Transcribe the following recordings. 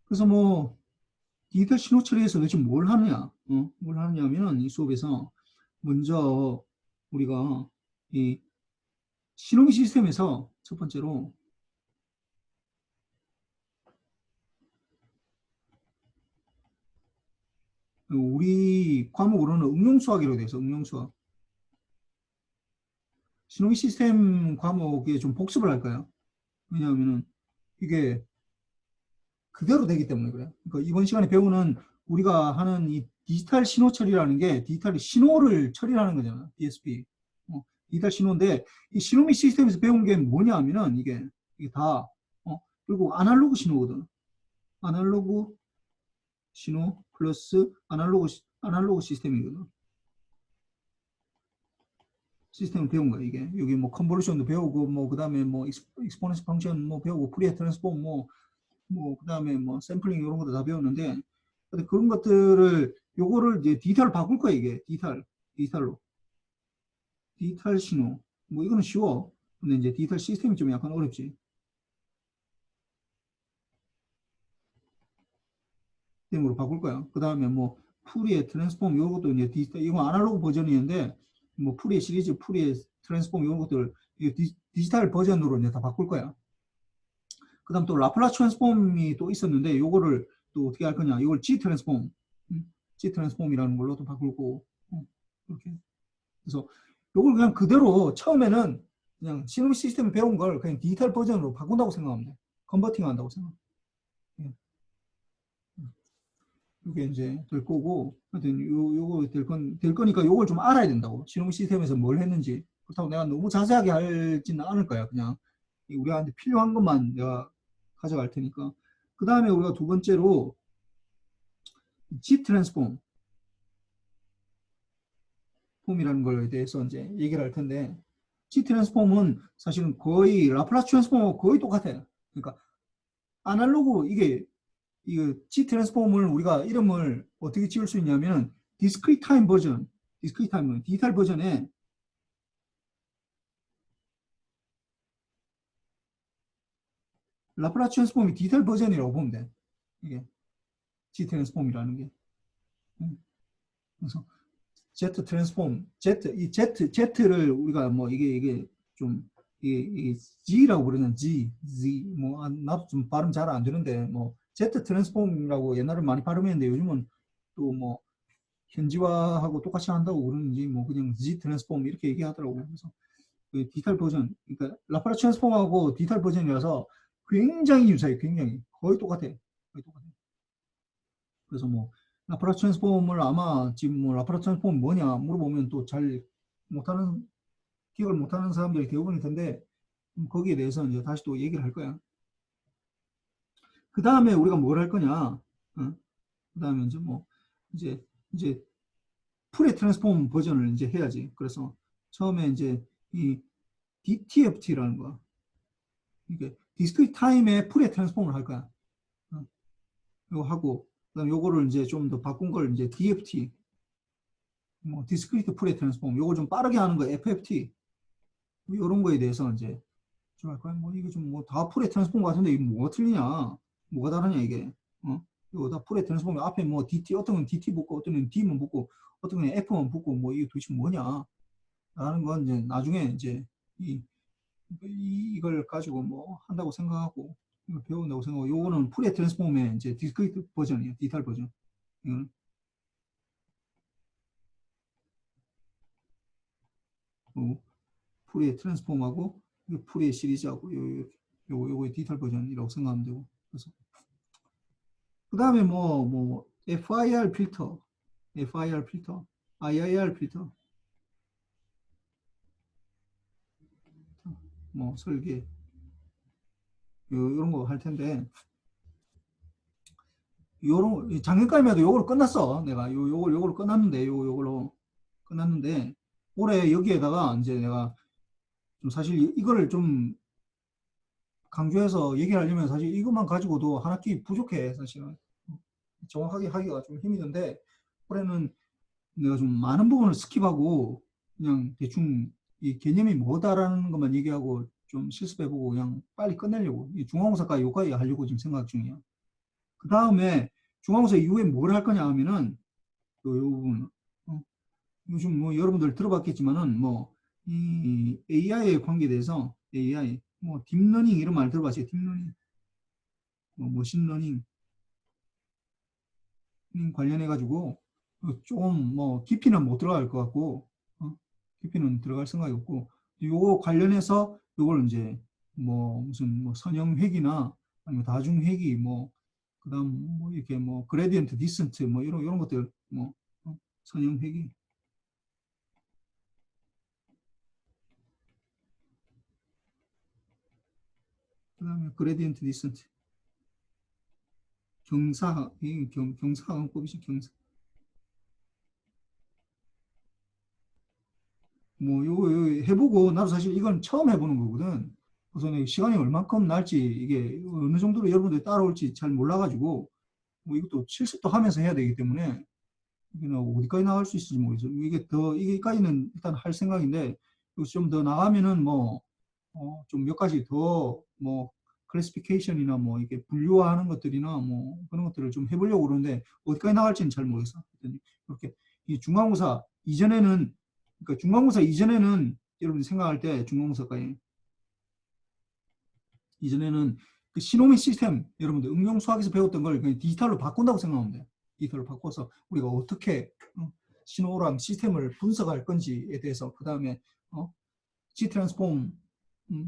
그래서 뭐 디지털 신호 처리에서 도대체 뭘 하느냐? 뭘 하느냐면은 이 수업에서 먼저 우리가 이 신호기 시스템에서 첫 번째로 우리 과목으로는 응용수학이라고 돼서 응용수학. 신호기 시스템 과목에 좀 복습을 할 거예요. 왜냐하면은 이게 그대로 되기 때문에 그래요. 그러니까 이번 시간에 배우는 우리가 하는 이 디지털 신호 처리라는 게 디지털 신호를 처리하는 거잖아. DSP. 디지털 신호인데 이 신호 및 시스템에서 배운 게 뭐냐 하면은 이게 다 결국 아날로그 신호거든. 아날로그 신호 플러스 아날로그 시스템이거든. 시스템을 배운 거야 이게. 여기 뭐 컨볼루션도 배우고 뭐 그다음에 뭐 익스포넨셜 펑션 뭐 배우고 프리에 트랜스폼 뭐 그다음에 뭐 샘플링 이런 것도 다 배웠는데 근데 그런 것들을 요거를 이제 디지털 바꿀 거야 이게 디지털로 디지털 신호 뭐 이거는 쉬워. 근데 이제 디지털 시스템이 좀 약간 어렵지. 시스템으로 바꿀 거야. 그 다음에 뭐 푸리에 트랜스폼 이런 것도 이제 디지털 이건 아날로그 버전이었는데 뭐 푸리에 시리즈 푸리에 트랜스폼 이런 것들 디지털 버전으로 이제 다 바꿀 거야. 그 다음 또 라플라스 트랜스폼이 또 있었는데 요거를 또 어떻게 할 거냐 이걸 G 트랜스폼 G 트랜스폼이라는 걸로 또 바꾸고 이렇게 그래서 요걸 그냥 그대로 처음에는 그냥 신호 시스템 배운 걸 그냥 디지털 버전으로 바꾼다고 생각하면 돼. 컨버팅 한다고 생각. 이게 이제 될 거고, 하여튼 요거 될 거니까 요걸 좀 알아야 된다고. 신호 시스템에서 뭘 했는지. 그렇다고 내가 너무 자세하게 할지는 않을 거야. 그냥 우리한테 필요한 것만 내가 가져갈 테니까. 그 다음에 우리가 두 번째로 G 트랜스폼 폼이라는 거에 대해서 이제 얘기를 할 텐데 G 트랜스폼은 사실은 거의 라플라스 트랜스폼하고 거의 똑같아요. 그러니까 아날로그 이거 G 트랜스폼을 우리가 이름을 어떻게 지을 수 있냐면 디스크리트 타임 버전, 디스크리트 타임 디지털 버전에 라플라스 트랜스폼이 디지털 버전이라고 보면 돼. 이게 G 트랜스폼이라는 게. 그래서 Z 트랜스폼, Z를 우리가 뭐 이게 좀 이게 G라고 부르는 Z 뭐 나도 좀 발음 잘 안 되는데 뭐 Z 트랜스폼이라고 옛날에 많이 발음했는데 요즘은 또 뭐 현지화하고 똑같이 한다고 그러는지 뭐 그냥 Z 트랜스폼 이렇게 얘기하더라고요. 그래서 그 디지털 버전, 그러니까 라플라스 트랜스폼하고 디지털 버전이라서 굉장히 유사해, 굉장히 거의 똑같아, 거의 똑같아. 그래서 뭐 라플라스 트랜스폼을 아마 지금 뭐 라플라스 트랜스폼 뭐냐 물어보면 또 잘 못하는 기억을 못하는 사람들이 대부분일 텐데 거기에 대해서 이제 다시 또 얘기를 할 거야. 그 다음에 우리가 뭘 할 거냐? 그 다음에 이제 뭐 이제 풀의 트랜스폼 버전을 이제 해야지. 그래서 처음에 이제 이 DTFT라는 거, 이게 디스크리트 타임에 풀의 트랜스폼을 할 거야. 이거 하고 그다음 요거를 이제 좀 더 바꾼 걸 이제 DFT, 뭐 디스크리트 풀의 트랜스폼, 요거 좀 빠르게 하는 거 FFT, 이런 거에 대해서 이제 좀 할까요? 뭐 이게 좀 뭐 다 풀의 트랜스폼 같은데 이게 뭐가 틀리냐, 뭐가 다르냐 이게, 이거 다 풀의 트랜스폼 앞에 뭐 DT 어떤 건 DT 붙고 어떤 건 D만 붙고 어떤 건 F만 붙고 뭐 이게 도대체 뭐냐? 라는 건 이제 나중에 이제 이, 이걸 가지고 뭐 한다고 생각하고 이걸 배운다고 생각하고 요거는 풀의 트랜스폼의 이제 디스크리트 버전이에요. 디지털 버전. 이거는 풀의 트랜스폼하고 풀의 시리즈하고 요거 디지털 버전이라고 생각하면 되고 그래서 그 다음에 뭐 FIR 필터, FIR 필터, IIR 필터, 뭐 설계 요런 거 할 텐데 요런 작년까지만 해도 요걸로 끝났어. 내가 요걸로 끝났는데 요걸로 끝났는데 올해 여기에다가 이제 내가 좀 사실 이거를 좀 강조해서 얘기하려면 사실 이것만 가지고도 한 학기 부족해 사실은. 정확하게 하기가 좀 힘이 든데 올해는 내가 좀 많은 부분을 스킵하고 그냥 대충 이 개념이 뭐다라는 것만 얘기하고 좀 실습해보고 그냥 빨리 끝내려고 이 중간고사까지 요까지 하려고 지금 생각 중이야. 그 다음에 중간고사 이후에 뭘 할 거냐 하면은 요 부분 요즘 뭐 여러분들 들어봤겠지만은 뭐 이 AI에 관계돼서 AI 뭐 딥러닝 이런 말 들어봤어요. 딥러닝 뭐 머신러닝 관련해 가지고 좀 뭐 깊이는 못 들어갈 것 같고 깊이는 들어갈 생각이 없고 요거 관련해서 요걸 이제 뭐 무슨 뭐 선형회귀나 아니면 다중회귀 뭐 그다음 뭐 이렇게 뭐 그레디언트 디센트 뭐 이런 것들 뭐 선형회귀 그다음에 그레디언트 디센트 경사 경사항법이죠 경사 뭐 요 해보고 나도 사실 이건 처음 해보는 거거든. 우선 시간이 얼만큼 날지 이게 어느 정도로 여러분들이 따라올지 잘 몰라가지고 뭐 이것도 실습도 하면서 해야 되기 때문에 이게 어디까지 나갈 수 있을지 모르겠어요. 이게 더 이게까지는 일단 할 생각인데 좀 더 나가면은 뭐 좀 몇 가지 더 뭐 클래시피케이션이나 뭐 이게 분류화하는 것들이나 뭐 그런 것들을 좀 해보려고 그러는데 어디까지 나갈지는 잘 모르겠어. 이렇게 이 중간고사 이전에는 그러니까 중간고사 이전에는 여러분 생각할 때 중간고사까지 이전에는 그 시노미 시스템 여러분들 응용 수학에서 배웠던 걸 그냥 디지털로 바꾼다고 생각하면 돼요. 디지털로 바꿔서 우리가 어떻게 신호랑 시스템을 분석할 건지에 대해서 그 다음에 G 트랜스폼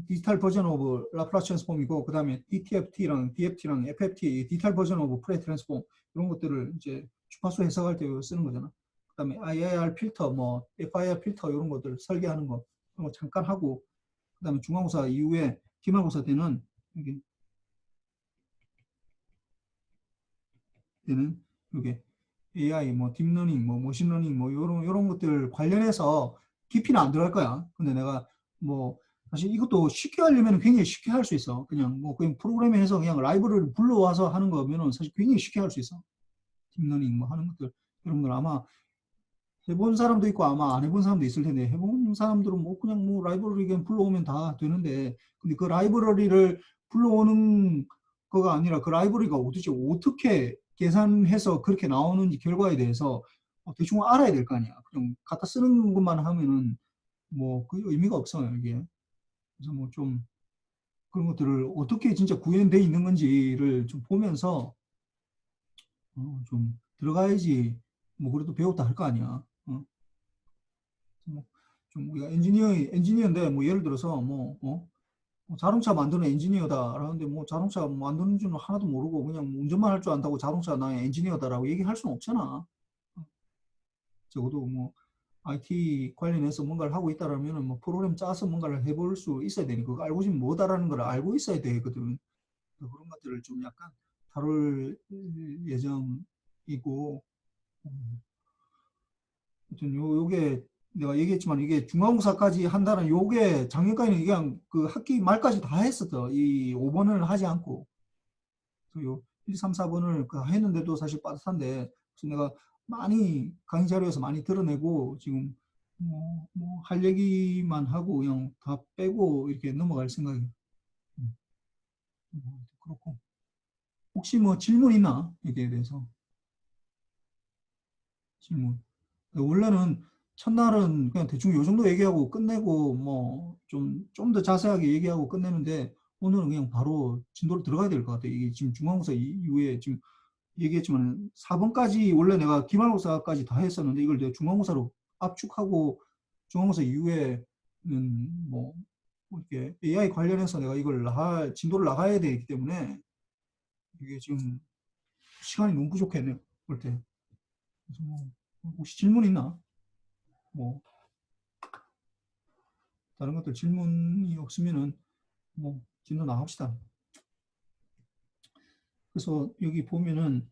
디지털 버전 오브 라플라스 트랜스폼이고 그 다음에 DTFT랑 DFT랑 FFT 디지털 버전 오브 프레 트랜스폼 이런 것들을 이제 주파수 해석할 때 쓰는 거잖아. 그 다음에 IIR 필터 뭐 FIR 필터 이런 것들 설계하는 거 그런 거 잠깐 하고 그 다음에 중간고사 이후에 기말고사 때는 여기 때는 이게 AI 뭐 딥러닝 뭐 머신러닝 뭐 요런 것들 관련해서 깊이는 안 들어갈 거야. 근데 내가 뭐 사실 이것도 쉽게 하려면 굉장히 쉽게 할 수 있어. 그냥 프로그래밍 해서 그냥 라이브러리를 불러와서 하는 거면은 사실 굉장히 쉽게 할 수 있어. 딥러닝 뭐 하는 것들 여러분들 아마 해본 사람도 있고 아마 안 해본 사람도 있을 텐데 해본 사람들은 뭐 그냥 뭐 라이브러리 그냥 불러오면 다 되는데 근데 그 라이브러리를 불러오는 거가 아니라 그 라이브러리가 도대체 어떻게 계산해서 그렇게 나오는지 결과에 대해서 대충 알아야 될 거 아니야. 그냥 갖다 쓰는 것만 하면은 뭐 그 의미가 없어요 이게. 그래서 뭐 좀 그런 것들을 어떻게 진짜 구현돼 있는 건지를 좀 보면서 좀 들어가야지 뭐 그래도 배웠다 할 거 아니야. 뭐, 좀 우리가 엔지니어인데 뭐 예를 들어서 뭐 자동차 만드는 엔지니어다라는데 뭐 자동차 만드는 줄은 하나도 모르고 그냥 뭐 운전만 할 줄 안다고 자동차 나의 엔지니어다라고 얘기할 수는 없잖아. 적어도 뭐 IT 관련해서 뭔가를 하고 있다라면 뭐 프로그램 짜서 뭔가를 해볼 수 있어야 되니까 그거 알고 싶으면 뭐다라는 걸 알고 있어야 되거든. 그런 것들을 좀 약간 다룰 예정이고 하여튼 요게 내가 얘기했지만 이게 중간고사까지 한다는 요게 작년까지는 그냥 그 학기 말까지 다 했었어. 이 5번을 하지 않고. 요 1, 3, 4번을 다 했는데도 사실 빠듯한데 그래서 내가 많이 강의 자료에서 많이 드러내고 지금 할 얘기만 하고 그냥 다 빼고 이렇게 넘어갈 생각이 그렇고 혹시 뭐 질문 있나? 여기에 대해서 질문. 원래는 첫날은 그냥 대충 요 정도 얘기하고 끝내고 뭐 좀 더 자세하게 얘기하고 끝내는데 오늘은 그냥 바로 진도로 들어가야 될 것 같아요. 이게 지금 중간고사 이후에 지금 얘기했지만 4번까지 원래 내가 기말고사까지 다 했었는데 이걸 내가 중간고사로 압축하고 중간고사 이후에는 뭐 이렇게 AI 관련해서 내가 이걸 진도를 나가야 되기 때문에 이게 지금 시간이 너무 부족했네요. 볼 때. 그래서 뭐 혹시 질문 있나? 뭐 다른 것들 질문이 없으면은 뭐 진도 나갑시다. 그래서 여기 보면은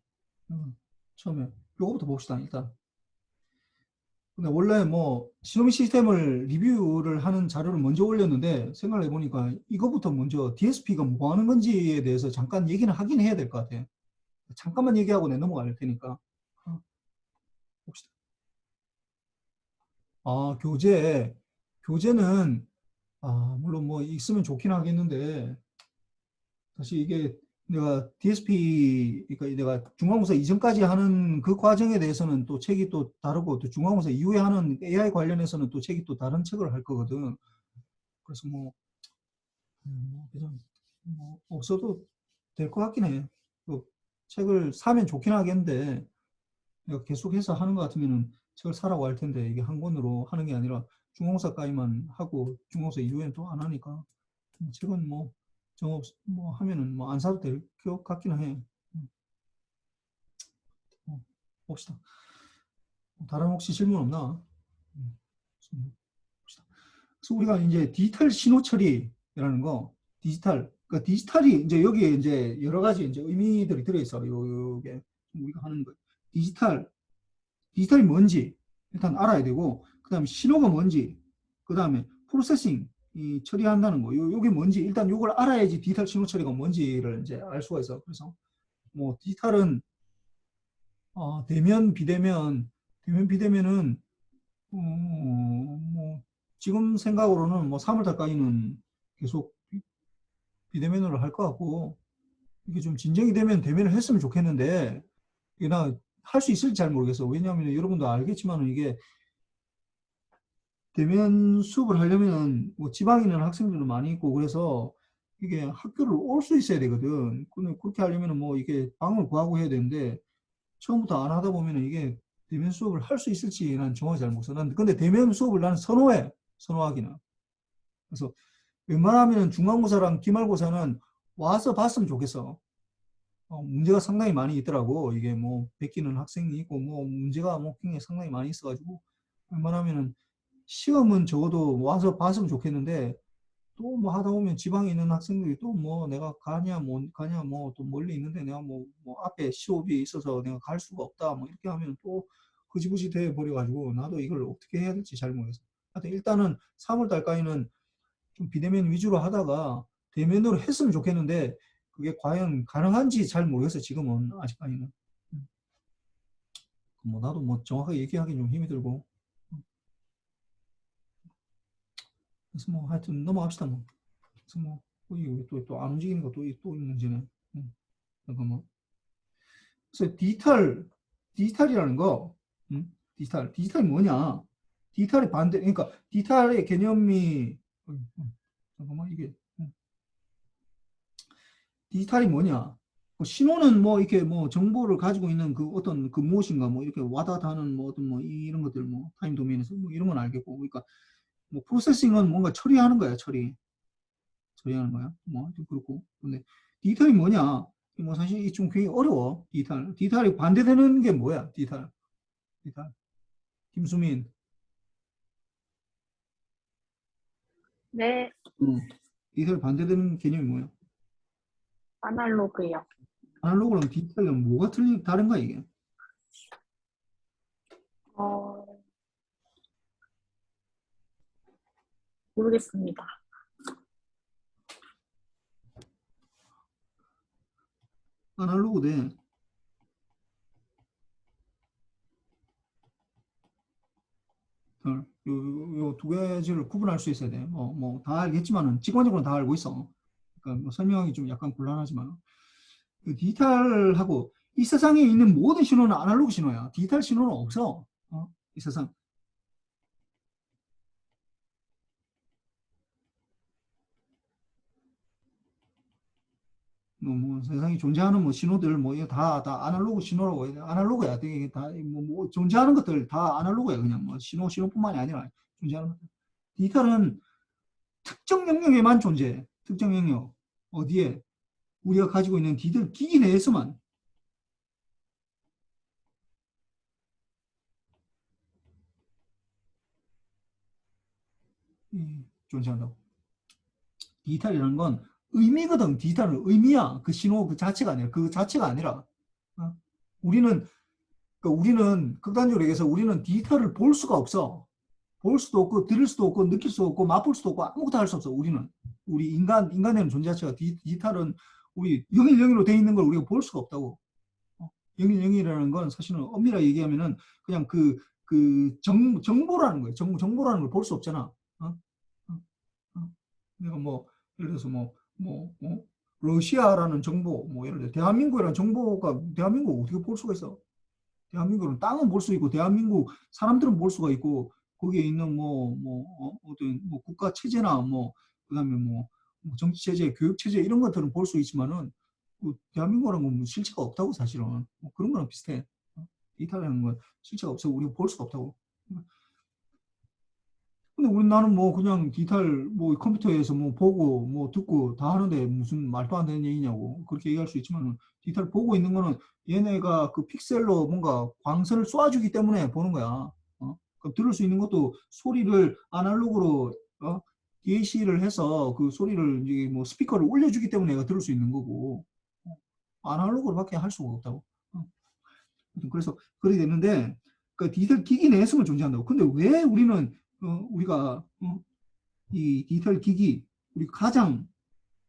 처음에 요거부터 봅시다. 일단 근데 원래 뭐 시노미 시스템을 리뷰를 하는 자료를 먼저 올렸는데 생각을 해보니까 이거부터 먼저 DSP가 뭐 하는 건지에 대해서 잠깐 얘기는 하긴 해야 될 것 같아. 잠깐만 얘기하고 내 넘어갈 테니까 봅시다. 교재는 물론 뭐 있으면 좋긴 하겠는데 사실 이게 내가 DSP, 그러니까 내가 중간고사 이전까지 하는 그 과정에 대해서는 또 책이 또 다르고, 또 중간고사 이후에 하는 AI 관련해서는 또 책이 또 다른 책을 할 거거든. 그래서 뭐, 그냥 뭐 없어도 될 것 같긴 해. 그 책을 사면 좋긴 하겠는데, 내가 계속해서 하는 것 같으면은 책을 사라고 할 텐데, 이게 한 권으로 하는 게 아니라 중간고사까지만 하고 중간고사 이후에는 또 안 하니까, 책은 뭐, 정없, 뭐 하면은 뭐 안 사도 될 것 같기는 해. 어, 봅시다. 다른 혹시 질문 없나? 봅시다. 그래서 우리가 이제 디지털 신호 처리라는 거, 그러니까 디지털이 이제 여기에 이제 여러 가지 이제 의미들이 들어있어. 요게 우리가 하는 거. 디지털이 뭔지 일단 알아야 되고, 그 다음에 신호가 뭔지, 그 다음에 프로세싱, 이 처리한다는 거, 요게 뭔지, 일단 요걸 알아야지 디지털 신호 처리가 뭔지를 이제 알 수가 있어. 그래서 뭐 디지털은 대면, 비대면은 뭐 지금 생각으로는 뭐 3월 달까지는 계속 비대면으로 할 것 같고, 이게 좀 진정이 되면 대면을 했으면 좋겠는데, 이게 나 할 수 있을지 잘 모르겠어. 왜냐하면 여러분도 알겠지만 이게 대면 수업을 하려면 뭐 지방에 있는 학생들도 많이 있고, 그래서 이게 학교를 올 수 있어야 되거든. 근데 그렇게 하려면 뭐 이게 방을 구하고 해야 되는데, 처음부터 안 하다 보면 이게 대면 수업을 할 수 있을지 난 정확히 잘 모르겠어. 난 근데 대면 수업을 나는 선호하기는. 그래서 웬만하면 중간고사랑 기말고사는 와서 봤으면 좋겠어. 문제가 상당히 많이 있더라고. 이게 뭐 베끼는 학생이 있고 뭐 문제가 뭐 굉장히 상당히 많이 있어가지고, 웬만하면은 시험은 적어도 와서 봤으면 좋겠는데, 또 뭐 하다 보면 지방에 있는 학생들이 또 뭐 내가 가냐 뭐 가냐 뭐 또 멀리 있는데 내가 뭐 앞에 시옵이 있어서 내가 갈 수가 없다 뭐 이렇게 하면 또 흐지부지 돼 버려가지고, 나도 이걸 어떻게 해야 될지 잘 모르겠어. 하여튼 일단은 3월 달까지는 좀 비대면 위주로 하다가 대면으로 했으면 좋겠는데, 그게 과연 가능한지 잘 모르겠어요. 지금은 아직까지는. 뭐 나도 뭐 정확하게 얘기하기 좀 힘이 들고. 그래서 뭐 하여튼 넘어갑시다 뭐. 그래서 뭐 또 안 움직이는 것도 문제네. 잠깐만. 그래서 디지털이라는 거, 디지털이 뭐냐? 디지털의 반대, 그러니까 디지털의 개념이, 잠깐만, 이게, 디지털이 뭐냐? 신호는 뭐 이렇게 뭐 정보를 가지고 있는 그 어떤 그 무엇인가 뭐 이렇게 와닿다는 뭐 어떤 뭐 이런 것들 뭐 타임 도메인에서 뭐 이런 건 알겠고, 그러니까 뭐 프로세싱은 뭔가 처리하는 거야, 처리하는 거야. 뭐 좀 그렇고. 근데 디지털이 뭐냐? 뭐 사실 이좀 굉장히 어려워. 디지털이 반대되는 게 뭐야? 디지털. 김수민. 네, 디지털 반대되는 개념이 뭐야? 아날로그요. 아날로그랑 디지털이랑 뭐가 다른가 이게? 어, 모르겠습니다. 아날로그 대 요 두 가지를 구분할 수 있어야 돼. 뭐 다 알겠지만은 직관적으로 다 알고 있어. 그러니까 뭐 설명하기 좀 약간 곤란하지만, 그 디지털하고 이 세상에 있는 모든 신호는 아날로그 신호야. 디지털 신호는 없어. 이 세상. 뭐 세상에 존재하는 뭐 신호들 뭐 이거 다 아날로그 신호라고 해야 돼. 아날로그야. 되게 뭐 존재하는 것들 다 아날로그야. 그냥 뭐 신호뿐만이 아니라 존재하는 것들. 디지털은 특정 영역에만 존재해. 특정 영역. 어디에? 우리가 가지고 있는 디지털 기기 내에서만 존재한다고. 디지털이라는 건 의미거든. 디지털은 의미야. 그 신호 그 자체가 아니라. 그 자체가 아니라. 어? 우리는, 우리는 극단적으로 얘기해서 우리는 디지털을 볼 수가 없어. 볼 수도 없고 들을 수도 없고 느낄 수도 없고 맛볼 수도 없고 아무것도 할 수 없어. 우리 인간의 존재 자체가 디지털은 우리 0일0일로 돼 있는 걸 우리가 볼 수가 없다고. 0일0일이라는 건 사실은 엄밀하게 얘기하면은 그냥 정보라는 거예요. 정보라는 걸 볼 수 없잖아. 어? 어? 어? 내가 뭐 예를 들어서 뭐 러시아라는 정보, 뭐 예를 들어 대한민국이라는 정보가 대한민국 어떻게 볼 수가 있어? 대한민국은 땅은 볼 수 있고 대한민국 사람들은 볼 수가 있고 거기에 있는 어떤 뭐 국가 체제나 뭐 그다음에 뭐 정치 체제, 교육 체제 이런 것들은 볼 수 있지만은 그 대한민국이라는 건 뭐 실체가 없다고 사실은 뭐 그런 거랑 비슷해. 이탈리아는 건 실체가 없어 우리가 볼 수가 없다고. 근데 우리 나는 뭐 그냥 디지털 뭐 컴퓨터에서 뭐 보고 뭐 듣고 다 하는데 무슨 말도 안 되는 얘기냐고 그렇게 얘기할 수 있지만 디지털 보고 있는 거는 얘네가 그 픽셀로 뭔가 광선을 쏴주기 때문에 보는 거야. 그럼 들을 수 있는 것도 소리를 아날로그로 DAC를 해서 그 소리를 이제 뭐 스피커를 올려주기 때문에 얘가 들을 수 있는 거고 아날로그로밖에 할 수가 없다고. 어. 그래서 그렇게 됐는데 그 디지털 기기 내에서만 존재한다고. 근데 왜 우리는 우리가 이 디지털 기기 우리 가장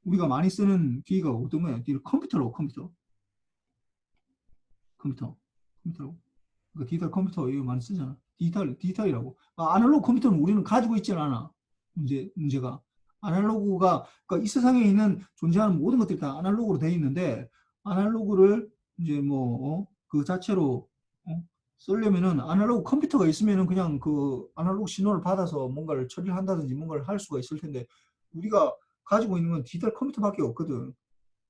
우리가 많이 쓰는 기기가 어떤 거야? 컴퓨터로 컴퓨터로 그 디지털 컴퓨터 이거 많이 쓰잖아. 디지털이라고. 아날로그 컴퓨터는 우리는 가지고 있지는 않아. 문제가 아날로그가 그러니까 이 세상에 있는 존재하는 모든 것들이 다 아날로그로 되어 있는데 아날로그를 이제 그 자체로 쓰려면은 아날로그 컴퓨터가 있으면은 그냥 그 아날로그 신호를 받아서 뭔가를 처리를 한다든지 뭔가를 할 수가 있을 텐데 우리가 가지고 있는 건 디지털 컴퓨터밖에 없거든.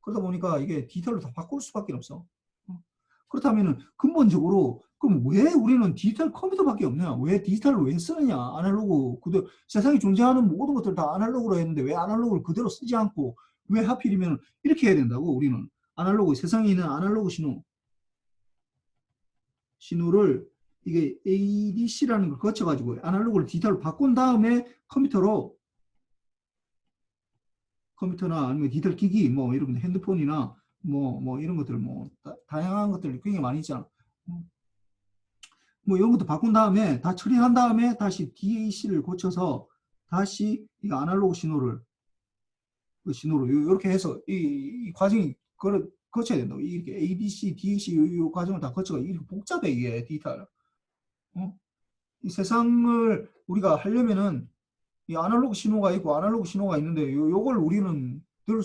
그러다 보니까 이게 디지털로 다 바꿀 수밖에 없어. 그렇다면은 근본적으로 그럼 왜 우리는 디지털 컴퓨터밖에 없냐? 왜 디지털을 왜 쓰느냐? 아날로그 그대로 세상에 존재하는 모든 것들 다 아날로그로 했는데 왜 아날로그를 그대로 쓰지 않고 왜 하필이면 이렇게 해야 된다고 우리는 아날로그 세상에 있는 아날로그 신호를 이게 ADC라는 걸 거쳐가지고 아날로그를 디지털로 바꾼 다음에 컴퓨터나 아니면 디지털 기기 뭐 여러분 핸드폰이나 뭐 이런 것들 뭐 다양한 것들 굉장히 많이 있잖아. 뭐 이런 것도 바꾼 다음에 다 처리한 다음에 다시 DAC를 고쳐서 다시 이 아날로그 신호를 그 신호로 이렇게 해서 이 과정이 거쳐야 된다고. 이렇게 ADC, DAC 이 과정을 다 거쳐가 이렇게 복잡해 이게 디지털. 이 세상을 우리가 하려면은 이 아날로그 신호가 있고 아날로그 신호가 있는데 요걸 우리는 들을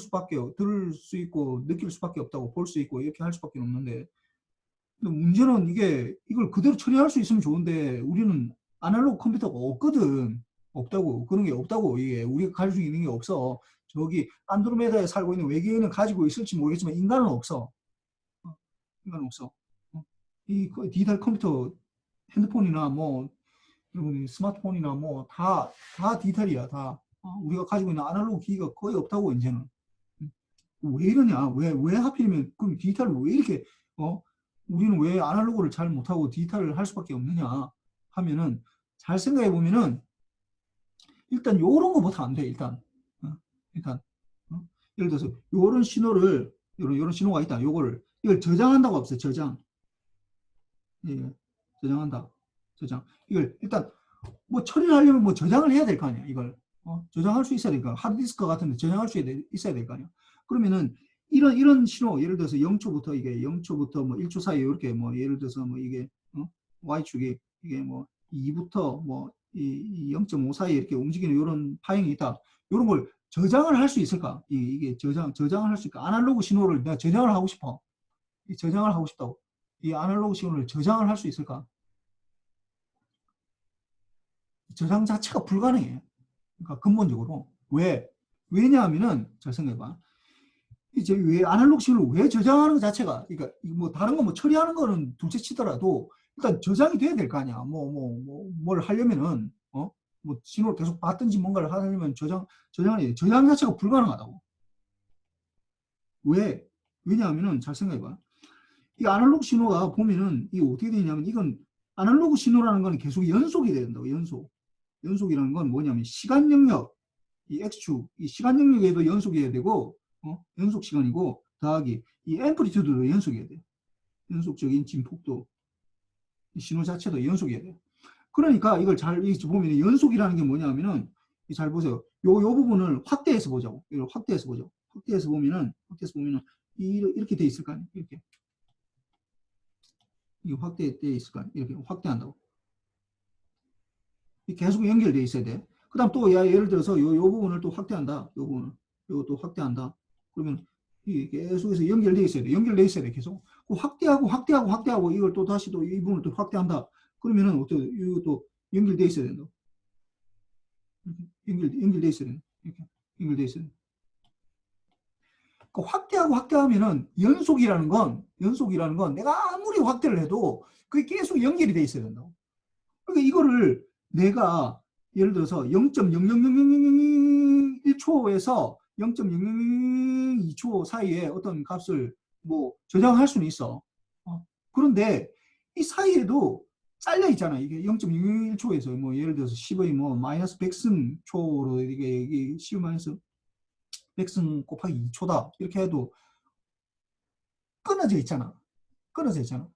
수 있고 느낄 수밖에 없다고 볼 수 있고 이렇게 할 수밖에 없는데 근데 문제는 이걸 그대로 처리할 수 있으면 좋은데 우리는 아날로그 컴퓨터가 없거든. 없다고. 그런 게 없다고. 이게 우리가 가지고 있는 게 없어. 저기 안드로메다에 살고 있는 외계인은 가지고 있을지 모르겠지만 인간은 없어. 인간은 없어. 이 디지털 컴퓨터 핸드폰이나 뭐 스마트폰이나 뭐 다 디지털이야. 다. 우리가 가지고 있는 아날로그 기기가 거의 없다고 이제는. 왜 이러냐? 왜 하필이면 그럼 디지털을 왜 이렇게 우리는 왜 아날로그를 잘 못하고 디지털을 할 수밖에 없느냐 하면은 잘 생각해 보면은 일단 요런 거부터 안 돼. 일단 어? 예를 들어서 요런 신호를 요런 신호가 있다. 요거를 이걸 저장한다고 없어요. 예, 저장한다. 이걸 일단 뭐 처리를 하려면 뭐 저장을 해야 될 거 아니야. 이걸 저장할 수 있어야 될까? 하드디스크 같은데 저장할 수 있어야 될 거 아니야. 그러면은 이런 신호 예를 들어서 0초부터 이게 0초부터 뭐 1초 사이에 이렇게 뭐 예를 들어서 뭐 이게 Y축이 이게 뭐 2부터 뭐 이 0.5 사이에 이렇게 움직이는 이런 파형이 있다. 이런 걸 저장을 할 수 있을까? 이게 저장을 할 수 있을까? 아날로그 신호를 내가 저장을 하고 싶어. 저장을 하고 싶다고. 이 아날로그 신호를 저장을 할 수 있을까? 저장 자체가 불가능해. 그러니까 근본적으로. 왜냐하면은, 잘 생각해봐. 이제 왜 아날로그 신호를 왜 저장하는 것 자체가, 그러니까 뭐 다른 거 뭐 처리하는 거는 둘째 치더라도 일단 저장이 돼야 될 거 아니야. 뭘 하려면은, 뭐 신호를 계속 받든지 뭔가를 하려면 저장 자체가 불가능하다고. 왜? 왜냐하면은 잘 생각해봐. 이 아날로그 신호가 보면은 이게 어떻게 되냐면 이건 아날로그 신호라는 건 계속 연속이 된다고. 연속이라는 건 뭐냐면 시간 영역, 이 X축, 이 시간 영역에도 연속이어야 되고, 연속 시간이고, 더하기 이 앰플리튜드도 연속이어야 돼. 연속적인 진폭도, 이 신호 자체도 연속이어야 돼. 그러니까 이걸 잘 보면 연속이라는 게 뭐냐면은 잘 보세요. 요 부분을 확대해서 보자고. 이걸 확대해서 보죠. 확대해서 보면은 이렇게 돼 있을 거 아니에요. 이렇게. 이 확대돼 있을 거 아니에요. 이렇게 확대한다고. 계속 연결돼 있어야 돼. 그 다음 또 예를 들어서 요 부분을 또 확대한다. 요 부분을. 요것도 확대한다. 그러면 이게 계속해서 연결되어 있어야 돼. 연결되어 있어야 돼. 계속. 확대하고 이걸 또 다시 또 이 부분을 또 확대한다. 그러면은 어떻게 이것도 연결되어 있어야 된다. 연결되어 있어야 돼. 이렇게 연결되어 있어야 돼. 확대하면은 연속이라는 건 내가 아무리 확대를 해도 그게 계속 연결이 돼 있어야 된다고. 그러니까 이거를 내가 예를 들어서 0.0000001초에서 0.00002초 사이에 어떤 값을 뭐 저장할 수는 있어. 그런데 이 사이에도 잘려 있잖아. 이게 0.001초에서 뭐 예를 들어서 10의 뭐 마이너스 100승 초로 이게 10 마이너스 100승 곱하기 2초다. 이렇게 해도 끊어져 있잖아. 끊어져 있잖아.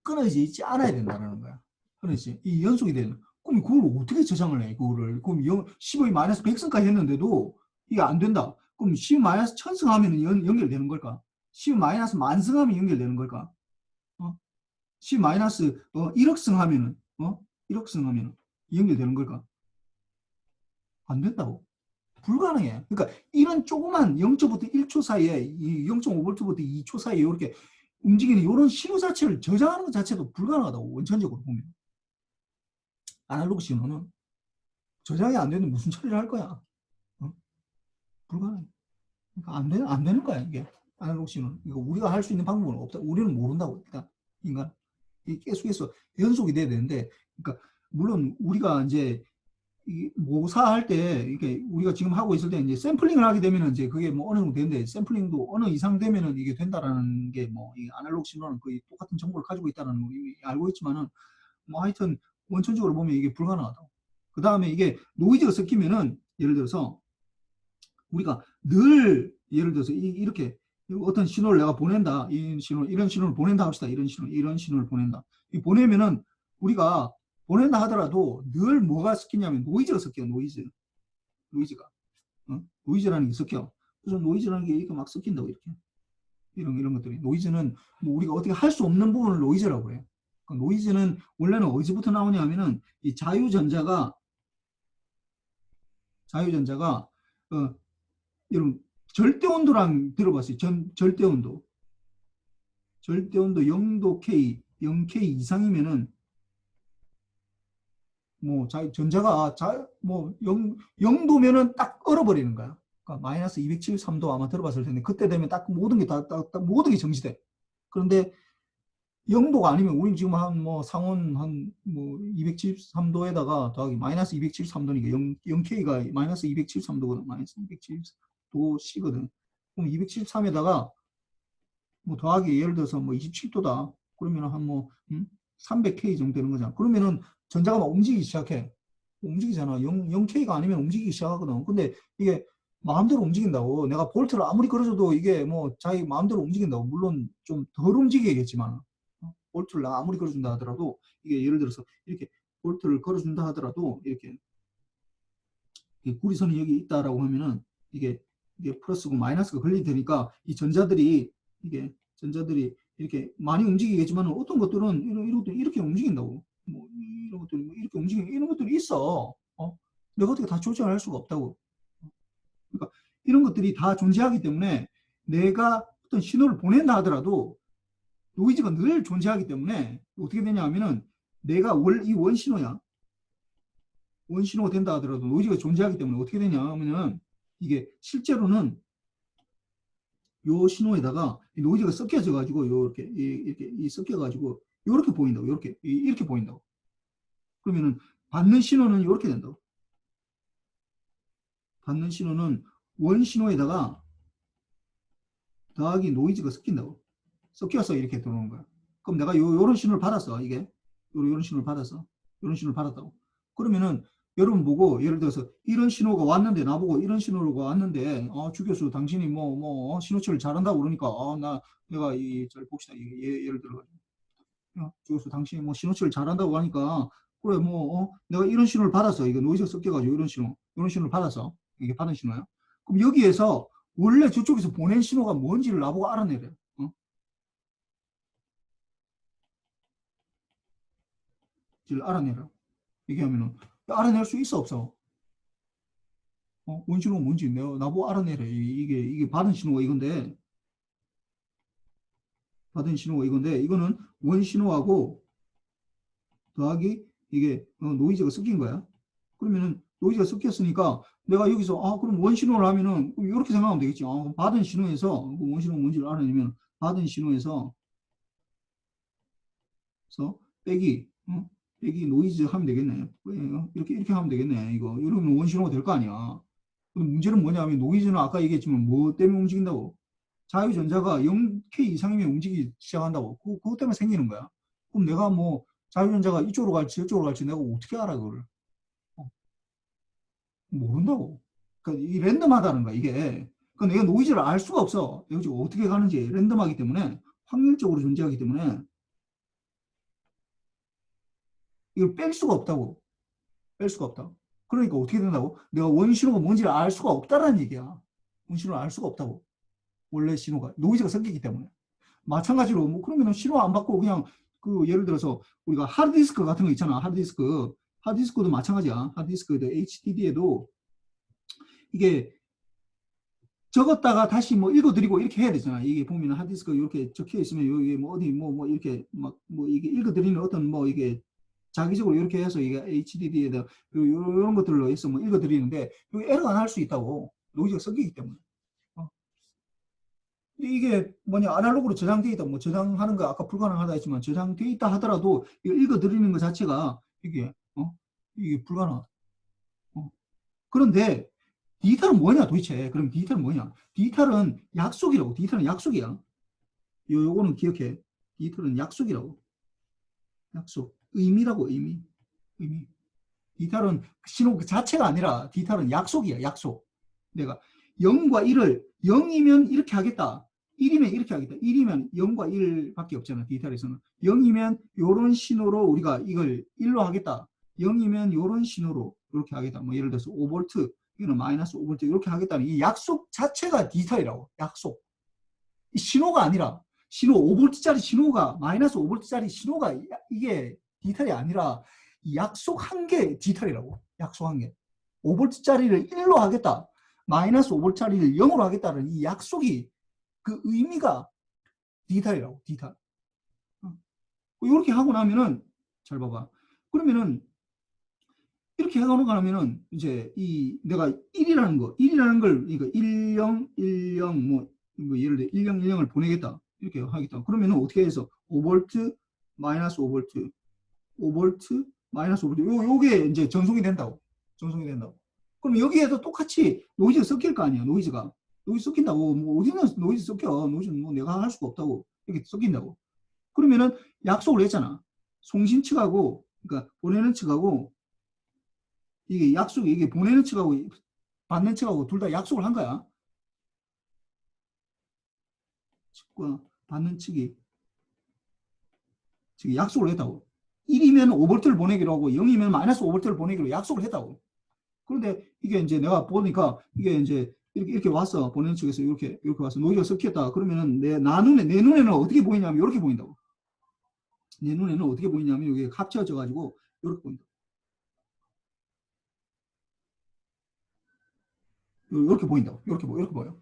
끊어져 있지 않아야 된다는 거야. 그렇지. 이 연속이 되는. 그럼 그걸 어떻게 저장을 해? 그거를. 그럼 10의 마이너스 100승까지 했는데도 이게 안 된다. 그럼 10 마이너스 1000승 하면 연결되는 걸까? 10 마이너스 만승 하면 연결되는 걸까? 10 마이너스 1억승 하면은 1억승 하면 연결되는 걸까? 안 된다고. 불가능해. 그러니까 이런 조그만 0초부터 1초 사이에 0.5V부터 2초 사이에 이렇게 움직이는 이런 신호 자체를 저장하는 것 자체도 불가능하다고. 원천적으로 보면. 아날로그 신호는 저장이 안 되는데 무슨 처리를 할 거야? 불가능해. 그러니까 안 되는 거야, 이게. 아날로그 신호는. 이거 우리가 할 수 있는 방법은 없다. 우리는 모른다고. 일단, 인간. 이게 계속해서 연속이 돼야 되는데, 그러니까, 물론 우리가 이제 모사할 때, 이게 우리가 지금 하고 있을 때 이제 샘플링을 하게 되면 이제 그게 뭐 어느 정도 되는데, 샘플링도 어느 이상 되면은 이게 된다라는 게 뭐, 이 아날로그 신호는 거의 똑같은 정보를 가지고 있다는 거 이미 알고 있지만은, 뭐 하여튼 원천적으로 보면 이게 불가능하다고. 그 다음에 이게 노이즈가 섞이면은, 예를 들어서 우리가 늘 예를 들어서 이렇게 어떤 신호를 내가 보낸다. 이런 신호를 보낸다 합시다. 이런 신호를 보낸다. 이 보내면은 우리가 보낸다 하더라도 늘 뭐가 섞이냐면 노이즈가 섞여. 노이즈가. 노이즈라는 게 섞여. 그래서 노이즈라는 게 이렇게 막 섞인다고 이렇게. 이런 것들이. 노이즈는 뭐 우리가 어떻게 할 수 없는 부분을 노이즈라고 해요. 노이즈는 원래는 어디서부터 나오냐면은 이 자유전자가 여러분 절대온도랑 들어봤어요? 절대온도 0도 K, 0K 이상이면은 뭐 전자가 뭐 0도면은 딱 얼어버리는 거야. 그러니까 마이너스 273도 아마 들어봤을 텐데 그때 되면 딱 모든 게 모든 게 정지돼. 그런데 0도가 아니면 우린 지금 한 뭐 상온 한 뭐 273도에다가 더하기 마이너스 273도니까 0K가 마이너스 273도거든. 마이너스 273도 C거든. 그럼 273에다가 뭐 더하기 예를 들어서 뭐 27도다. 그러면 한 뭐 300K 정도 되는 거잖아. 그러면은 전자가 막 움직이기 시작해. 움직이잖아. 0K가 아니면 움직이기 시작하거든. 근데 이게 마음대로 움직인다고. 내가 볼트를 아무리 걸어줘도 이게 뭐 자기 마음대로 움직인다고. 물론 좀 덜 움직이겠지만 볼트를 내가 아무리 걸어준다 하더라도 이게 예를 들어서 이렇게 볼트를 걸어준다 하더라도 이렇게 구리선이 여기 있다라고 하면은 이게 플러스고 마이너스가 걸리되니까 이 전자들이 이렇게 많이 움직이겠지만 어떤 것들은 이런 것들이 이렇게 움직인다고. 뭐 이런 것들이 이렇게 움직이는 이런 것들이 있어. 내가 어떻게 다 조절할 수가 없다고. 그러니까 이런 것들이 다 존재하기 때문에 내가 어떤 신호를 보낸다 하더라도 노이즈가 늘 존재하기 때문에 어떻게 되냐 하면은 내가 이 원신호야. 원신호가 된다 하더라도 노이즈가 존재하기 때문에 어떻게 되냐 하면은 이게 실제로는 요 신호에다가 노이즈가 섞여져 가지고 이렇게 섞여 가지고 이렇게 보인다고. 이렇게 보인다고. 그러면은 받는 신호는 이렇게 된다고. 받는 신호는 원 신호에다가 더하기 노이즈가 섞인다고. 섞여서 이렇게 들어오는 거야. 그럼 내가 요런 신호를 받았어. 이게 요런 신호를 받았어. 요런 신호를 받았다고. 그러면은 여러분 보고 예를 들어서 이런 신호가 왔는데 나보고 이런 신호가 왔는데 주 교수 당신이 신호 처리를 잘한다고 그러니까 내가 잘 봅시다. 예를 들어 주 교수 당신이 뭐 신호 처리를 잘한다고 하니까 그래 내가 이런 신호를 받았어. 이거 노이즈가 섞여가지고 이런 신호를 받았어. 이게 받은 신호야. 그럼 여기에서 원래 저쪽에서 보낸 신호가 뭔지를 나보고 알아내래. 알아내라. 얘기하면은 알아낼 수 있어 없어? 원신호가 뭔지 내가 나보고 알아내래. 이게 받은 신호가 이건데, 받은 신호가 이건데, 이거는 원신호하고 더하기 이게 노이즈가 섞인 거야. 그러면은 노이즈가 섞였으니까 내가 여기서 그럼 원신호를 하면은 이렇게 생각하면 되겠지. 받은 신호에서 원신호가 뭔지를 알아내면 받은 신호에서 빼기 빼기 노이즈 하면 되겠네. 이렇게 하면 되겠네. 이러면 원신호가 될 거 아니야. 근데 문제는 뭐냐면 노이즈는 아까 얘기했지만 뭐 때문에 움직인다고? 자유전자가 0K 이상이면 움직이기 시작한다고. 그것 때문에 생기는 거야. 그럼 내가 뭐 자유전자가 이쪽으로 갈지 저쪽으로 갈지 내가 어떻게 알아 그걸? 어, 모른다고. 그러니까 이 랜덤하다는 거야 이게. 그러니까 내가 노이즈를 알 수가 없어. 여기 어떻게 가는지 랜덤하기 때문에 확률적으로 존재하기 때문에 이걸 뺄 수가 없다고. 뺄 수가 없다. 그러니까 어떻게 된다고? 내가 원신호가 뭔지를 알 수가 없다라는 얘기야. 원신호를 알 수가 없다고. 원래 신호가 노이즈가 섞이기 때문에. 마찬가지로 뭐 그러면 신호 안 받고 그냥 예를 들어서 우리가 하드디스크 같은 거 있잖아. 하드디스크도 마찬가지야. 하드디스크도 HDD에도 이게 적었다가 다시 뭐 읽어드리고 이렇게 해야 되잖아. 이게 보면 하드디스크 이렇게 적혀 있으면 여기 뭐 어디 뭐 이렇게 막 뭐 이게 읽어드리는 어떤 뭐 이게 자기적으로 이렇게 해서 이게 HDD에다 이런 것들로 해서 뭐 읽어드리는데 여기 에러가 날 수 있다고. 노이즈가 섞이기 때문에. 이게 뭐냐 아날로그로 저장돼 있다 뭐 저장하는 거 아까 불가능하다 했지만 저장돼 있다 하더라도 이거 읽어드리는 것 자체가 이게 불가능하다. 그런데 디지털은 뭐냐 도대체? 그럼 디지털은 뭐냐? 디지털은 약속이라고. 디지털은 약속이야. 요거는 기억해. 디지털은 약속이라고. 약속. 의미라고 의미. 의미. 디지털은 신호 그 자체가 아니라 디지털은 약속이야. 약속. 내가 0과 1을 0이면 이렇게 하겠다. 1이면 이렇게 하겠다. 1이면 0과 1밖에 없잖아. 디지털에서는. 0이면 이런 신호로 우리가 이걸 1로 하겠다. 0이면 이런 신호로 이렇게 하겠다. 뭐 예를 들어서 5V, 이거는 마이너스 5V 이렇게 하겠다는 이 약속 자체가 디지털이라고. 약속. 이 신호가 아니라 신호 5V짜리 신호가 마이너스 5V짜리 신호가 이게 디지털이 아니라 약속한 게 디지털이라고. 약속한 게. 5V짜리를 1로 하겠다. 마이너스 5V짜리를 0으로 하겠다는 이 약속이 그 의미가 디지털이라고. 디지털. 이렇게 하고 나면은 잘 봐봐. 그러면은 이렇게 해가고 나면은 이제 내가 1이라는 걸 그러니까 10, 10 뭐 예를 들어 10, 10을 보내겠다. 이렇게 하겠다. 그러면은 어떻게 해서 5V 마이너스 5V 5V 마이너스 5V 요게 이제 전송이 된다고. 전송이 된다고. 그럼 여기에도 똑같이 노이즈가 섞일 거 아니야. 노이즈가. 노이즈 섞인다고. 뭐 어디는 노이즈 섞여. 노이즈는 뭐 내가 할 수가 없다고. 이렇게 섞인다고. 그러면은 약속을 했잖아. 송신 측하고 그러니까 보내는 측하고 이게 약속이 이게 보내는 측하고 받는 측하고 둘 다 약속을 한 거야. 측과 받는 측이 지금 약속을 했다고. 1이면 5V를 보내기로 하고 0이면 마이너스 5V를 보내기로 약속을 했다고. 그런데 이게 이제 내가 보니까 이게 이제 이렇게 왔어. 보내는 측에서 이렇게 왔어. 노이즈가 섞였다. 그러면은 내 눈에는 어떻게 보이냐면 이렇게 보인다고. 내 눈에는 어떻게 보이냐면 여기 합쳐져 가지고 이렇게 보인다. 이렇게 보인다고. 이렇게 보여.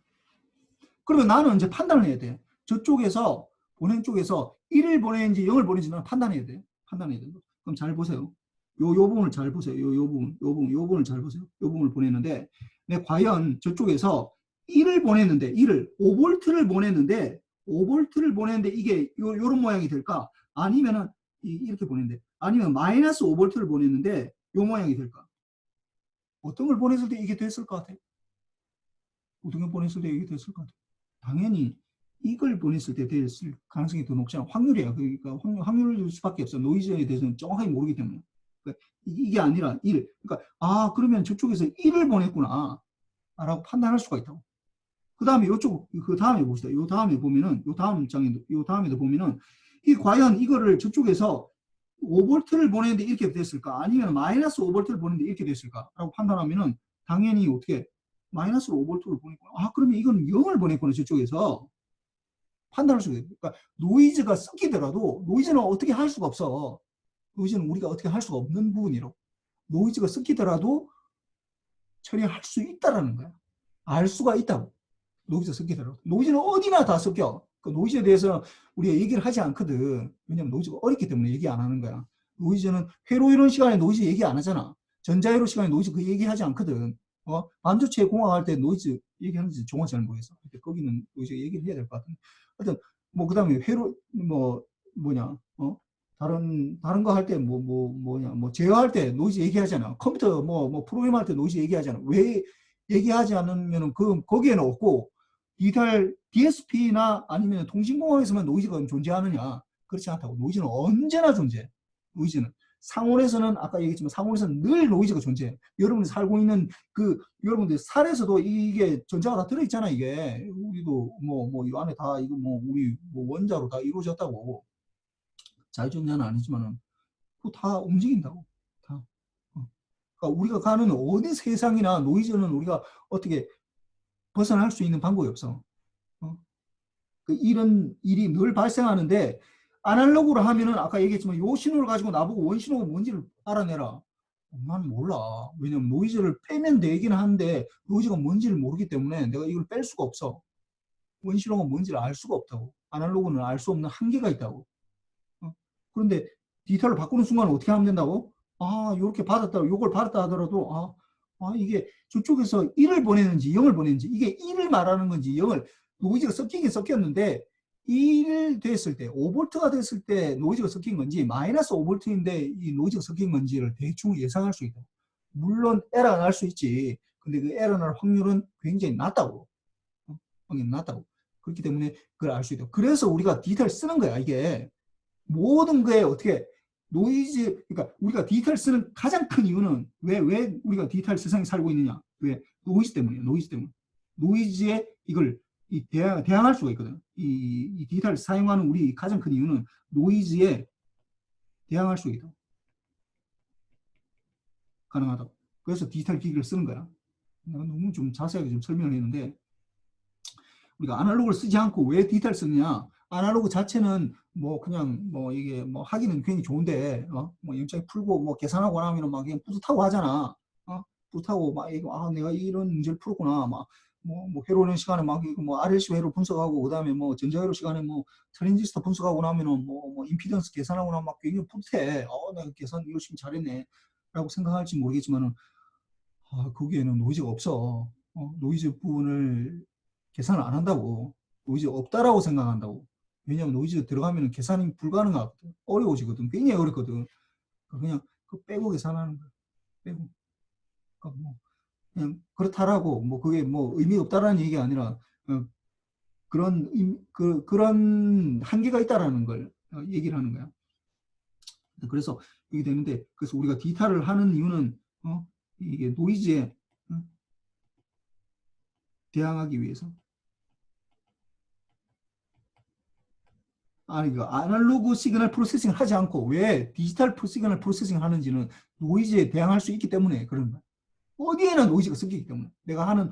그러면 나는 이제 판단을 해야 돼. 저쪽에서 보낸 쪽에서 1을 보내는지 0을 보내는지 나는 판단해야 돼. 판단해야 돼. 그럼 잘 보세요. 요 부분을 잘 보세요. 요 부분을 잘 보세요. 요 부분을 보냈는데, 내 과연 저쪽에서 1을 보냈는데, 5V를 보냈는데, 5V를 보냈는데 이게 요런 모양이 될까? 아니면은 이렇게 보냈는데, 아니면 마이너스 5V를 보냈는데 요 모양이 될까? 어떤 걸 보냈을 때 이게 됐을 것 같아? 어떤 걸 보냈을 때 이게 됐을 것 같아? 당연히 이걸 보냈을 때 됐을 가능성이 더 높잖아. 확률이야. 그러니까 확률일 수밖에 없어. 노이즈에 대해서는 정확하게 모르기 때문에. 그러니까 이게 아니라 1. 그러니까 그러면 저쪽에서 1을 보냈구나 라고 판단할 수가 있다고. 그 다음에 그 다음에 봅시다. 요 다음에 보면은 요 다음에도 보면은 이 과연 이거를 저쪽에서 5V를 보내는데 이렇게 됐을까? 아니면 마이너스 5V를 보내는데 이렇게 됐을까? 라고 판단하면은 당연히 어떻게 마이너스로 5V를 보냈구나. 그러면 이건 0을 보냈구나. 저쪽에서. 판단할 수가 있어요. 그러니까 노이즈가 섞이더라도 노이즈는 어떻게 할 수가 없어. 노이즈는 우리가 어떻게 할 수가 없는 부분이라고. 노이즈가 섞이더라도 처리할 수 있다라는 거야. 알 수가 있다고. 노이즈 섞이더라고. 노이즈는 어디나 다 섞여. 그 노이즈에 대해서 우리가 얘기를 하지 않거든. 왜냐면 노이즈가 어렵기 때문에 얘기 안 하는 거야. 노이즈는 회로 이론 시간에 노이즈 얘기 안 하잖아. 전자회로 시간에 노이즈 그 얘기하지 않거든. 반도체 공학할 때 노이즈 얘기하는지 정확히 잘 모르겠어. 거기는 노이즈 얘기를 해야 될 것 같은데. 하여튼 뭐 그다음에 회로 뭐냐 다른 거 할 때 뭐냐 제어할 때 노이즈 얘기하잖아. 컴퓨터 뭐 프로그램 할 때 노이즈 얘기하잖아. 왜 얘기하지 않으면은 거기에는 없고 디지털 DSP나 아니면 통신공학에서만 노이즈가 존재하느냐? 그렇지 않다고. 노이즈는 언제나 존재해. 노이즈는 상온에서는 아까 얘기했지만 상온에서는 늘 노이즈가 존재해. 여러분이 살고 있는 여러분들 살에서도 이게 전자가 다 들어있잖아. 이게 우리도 이 안에 다 이거 우리 원자로 다 이루어졌다고. 자유전자는 아니지만은 그거 다 움직인다고. 다. 그러니까 우리가 가는 어디 세상이나 노이즈는 우리가 어떻게 벗어날 수 있는 방법이 없어. 이런 일이 늘 발생하는데 아날로그로 하면은 아까 얘기했지만 요 신호를 가지고 나보고 원 신호가 뭔지를 알아내라. 난 몰라. 왜냐면 노이즈를 빼면 되긴 한데 노이즈가 뭔지를 모르기 때문에 내가 이걸 뺄 수가 없어. 원 신호가 뭔지를 알 수가 없다고. 아날로그는 알 수 없는 한계가 있다고. 그런데 디지털을 바꾸는 순간 어떻게 하면 된다고? 요렇게 받았다, 요걸 받았다 하더라도 이게 저쪽에서 1을 보내는지 0을 보내는지 이게 1을 말하는 건지 0을 노이즈가 섞이긴 섞였는데 1 됐을 때 5V가 됐을 때 노이즈가 섞인 건지 마이너스 5V인데 이 노이즈가 섞인 건지를 대충 예상할 수 있다. 물론 에러가 날 수 있지. 근데 그 에러 날 확률은 굉장히 낮다고. 확률이 낮다고. 그렇기 때문에 그걸 알 수 있다. 그래서 우리가 디지털 쓰는 거야. 이게 모든 거에 어떻게 노이즈, 그러니까 우리가 디지털 쓰는 가장 큰 이유는 왜 우리가 디지털 세상에 살고 있느냐? 왜? 노이즈 때문이에요. 노이즈 때문에. 노이즈에 이걸 대항할 수가 있거든. 이 디지털 사용하는 우리 가장 큰 이유는 노이즈에 대항할 수가 있다. 가능하다고. 그래서 디지털 기기를 쓰는 거야. 내가 너무 좀 자세하게 좀 설명을 했는데 우리가 아날로그를 쓰지 않고 왜 디지털 쓰느냐? 아날로그 자체는 그냥 이게 하기는 굉장히 좋은데 영장이 풀고 계산하고 나면 막 그냥 뿌듯하고 하잖아. 뿌듯하고 막 내가 이런 문제를 풀었구나. 회로 이런 시간에 RLC 회로 분석하고 그다음에 전자회로 시간에 트랜지스터 분석하고 나면은 임피던스 계산하고 나면 막 굉장히 뿌듯해. 내가 계산 열심히 잘했네. 라고 생각할지 모르겠지만은 거기에는 노이즈가 없어. 노이즈 부분을 계산을 안 한다고. 노이즈 없다라고 생각한다고. 왜냐하면 노이즈 들어가면 계산이 불가능하거든. 어려워지거든. 굉장히 어렵거든. 그냥 빼고 계산하는 거야. 빼고. 그러니까 그냥 그렇다라고 그게 의미 없다라는 얘기가 아니라 그런 한계가 있다라는 걸 얘기를 하는 거야. 그래서 이게 되는데 그래서 우리가 디지털을 하는 이유는 이게 노이즈에 대항하기 위해서. 아날로그 시그널 프로세싱을 하지 않고 왜 디지털 시그널 프로세싱을 하는지는 노이즈에 대항할 수 있기 때문에 그런 거야. 어디에나 노이즈가 섞이기 때문에 내가 하는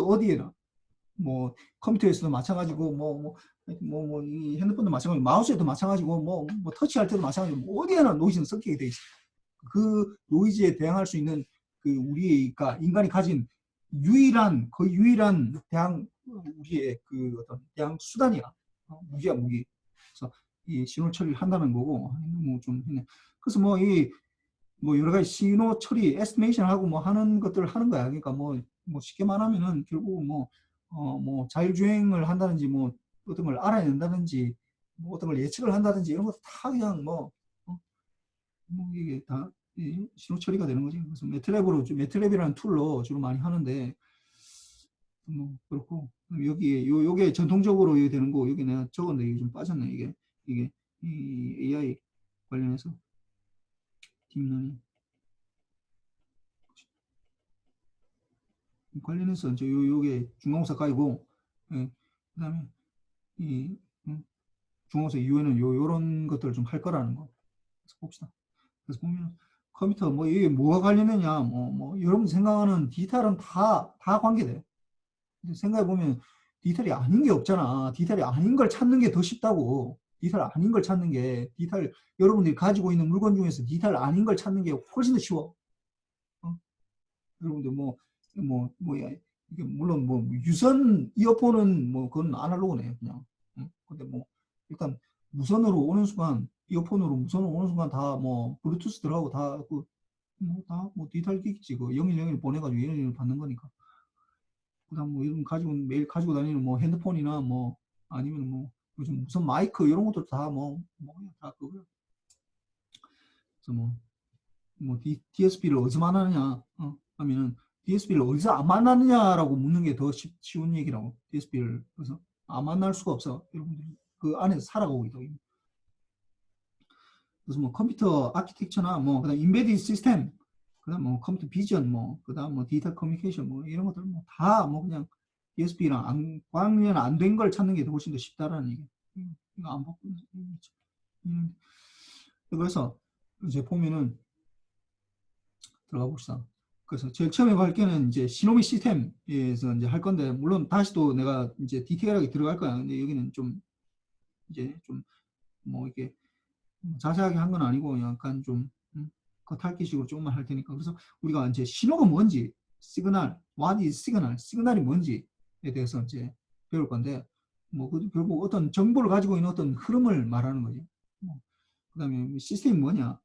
어디에나 컴퓨터에서도 마찬가지고 이 핸드폰도 마찬가지고 마우스에도 마찬가지고 터치할 때도 마찬가지고 어디에나 노이즈는 섞이게 돼 있어. 그 노이즈에 대항할 수 있는 우리가 인간이 가진 거의 유일한 우리의 어떤 대항 수단이야. 무기야 무기. 그래서 이 신호 처리를 한다는 거고 좀 그래서 여러 가지 신호 처리 에스티메이션 하고 하는 것들을 하는 거야. 그러니까 쉽게 말하면은 결국 자율주행을 한다든지 어떤 걸 알아낸다든지 어떤 걸 예측을 한다든지 이런 것도 다 그냥 이게 다 신호 처리가 되는 거지. 그래서 매트랩이라는 툴로 주로 많이 하는데 그렇고 요게 전통적으로 이게 되는 거 여기 내가 적었는데 이게 좀 빠졌네. 이게 이 AI 관련해서 딥러닝 관련해서 이제 요게 중간고사 가이고 그다음에 이 중간고사 이후에는 요런 것들을 좀 할 거라는 거. 그래서 봅시다. 그래서 보면 컴퓨터 이게 뭐가 관련되냐 여러분 생각하는 디지털은 다 관계돼. 생각해 보면 디지털이 아닌 게 없잖아. 디지털이 아닌 걸 찾는 게 더 쉽다고. 디지털 아닌 걸 찾는 게 여러분들이 가지고 있는 물건 중에서 디지털 아닌 걸 찾는 게 훨씬 더 쉬워. 여러분들 뭐야 이게 물론 뭐 유선 이어폰은 뭐 그건 아날로그네 그냥. 근데 뭐 일단 무선으로 오는 순간 이어폰으로 무선으로 오는 순간 다 뭐 블루투스 들어가고 다 그 뭐 다 뭐 디지털 기기지 그 0101 보내가지고 0101 받는 거니까. 그다음 뭐 요즘 가지고 매일 가지고 다니는 뭐 핸드폰이나 뭐 아니면 뭐 요즘 무선 마이크 이런 것도 다다 그거야. 그래서 뭐 DSP를 어디서 만나느냐 하면은 DSP를 어디서 안 만나느냐라고 묻는 게 더 쉬운 얘기라고. DSP를 그래서 안 만날 수가 없어. 여러분들이 그 안에서 살아가고 있다고. 그래서 뭐 컴퓨터 아키텍처나 뭐 그다음 인베디드 시스템, 그다음 뭐 컴퓨터 비전, 뭐 그다음 뭐 디지털 커뮤니케이션 뭐 이런 것들 뭐 다 뭐 그냥 DSP랑 관련 안 된 걸 찾는 게 훨씬 더 쉽다라는 얘기. 이거 안 보고. 그래서 이제 보면은 들어가 봅시다. 그래서 제일 처음에 할 게는 이제 시노미 시스템에서 이제 할 건데, 물론 다시 또 내가 이제 디테일하게 들어갈 거야. 근데 여기는 좀 이제 좀 뭐 이렇게 자세하게 한 건 아니고 약간 좀 겉핥기식으로 조금만 할 테니까. 그래서 우리가 이제 신호가 뭔지, 시그널, what is signal, 시그널이 뭔지에 대해서 이제 배울 건데, 뭐 결국 어떤 정보를 가지고 있는 어떤 흐름을 말하는 거지. 그다음에 시스템이 뭐냐?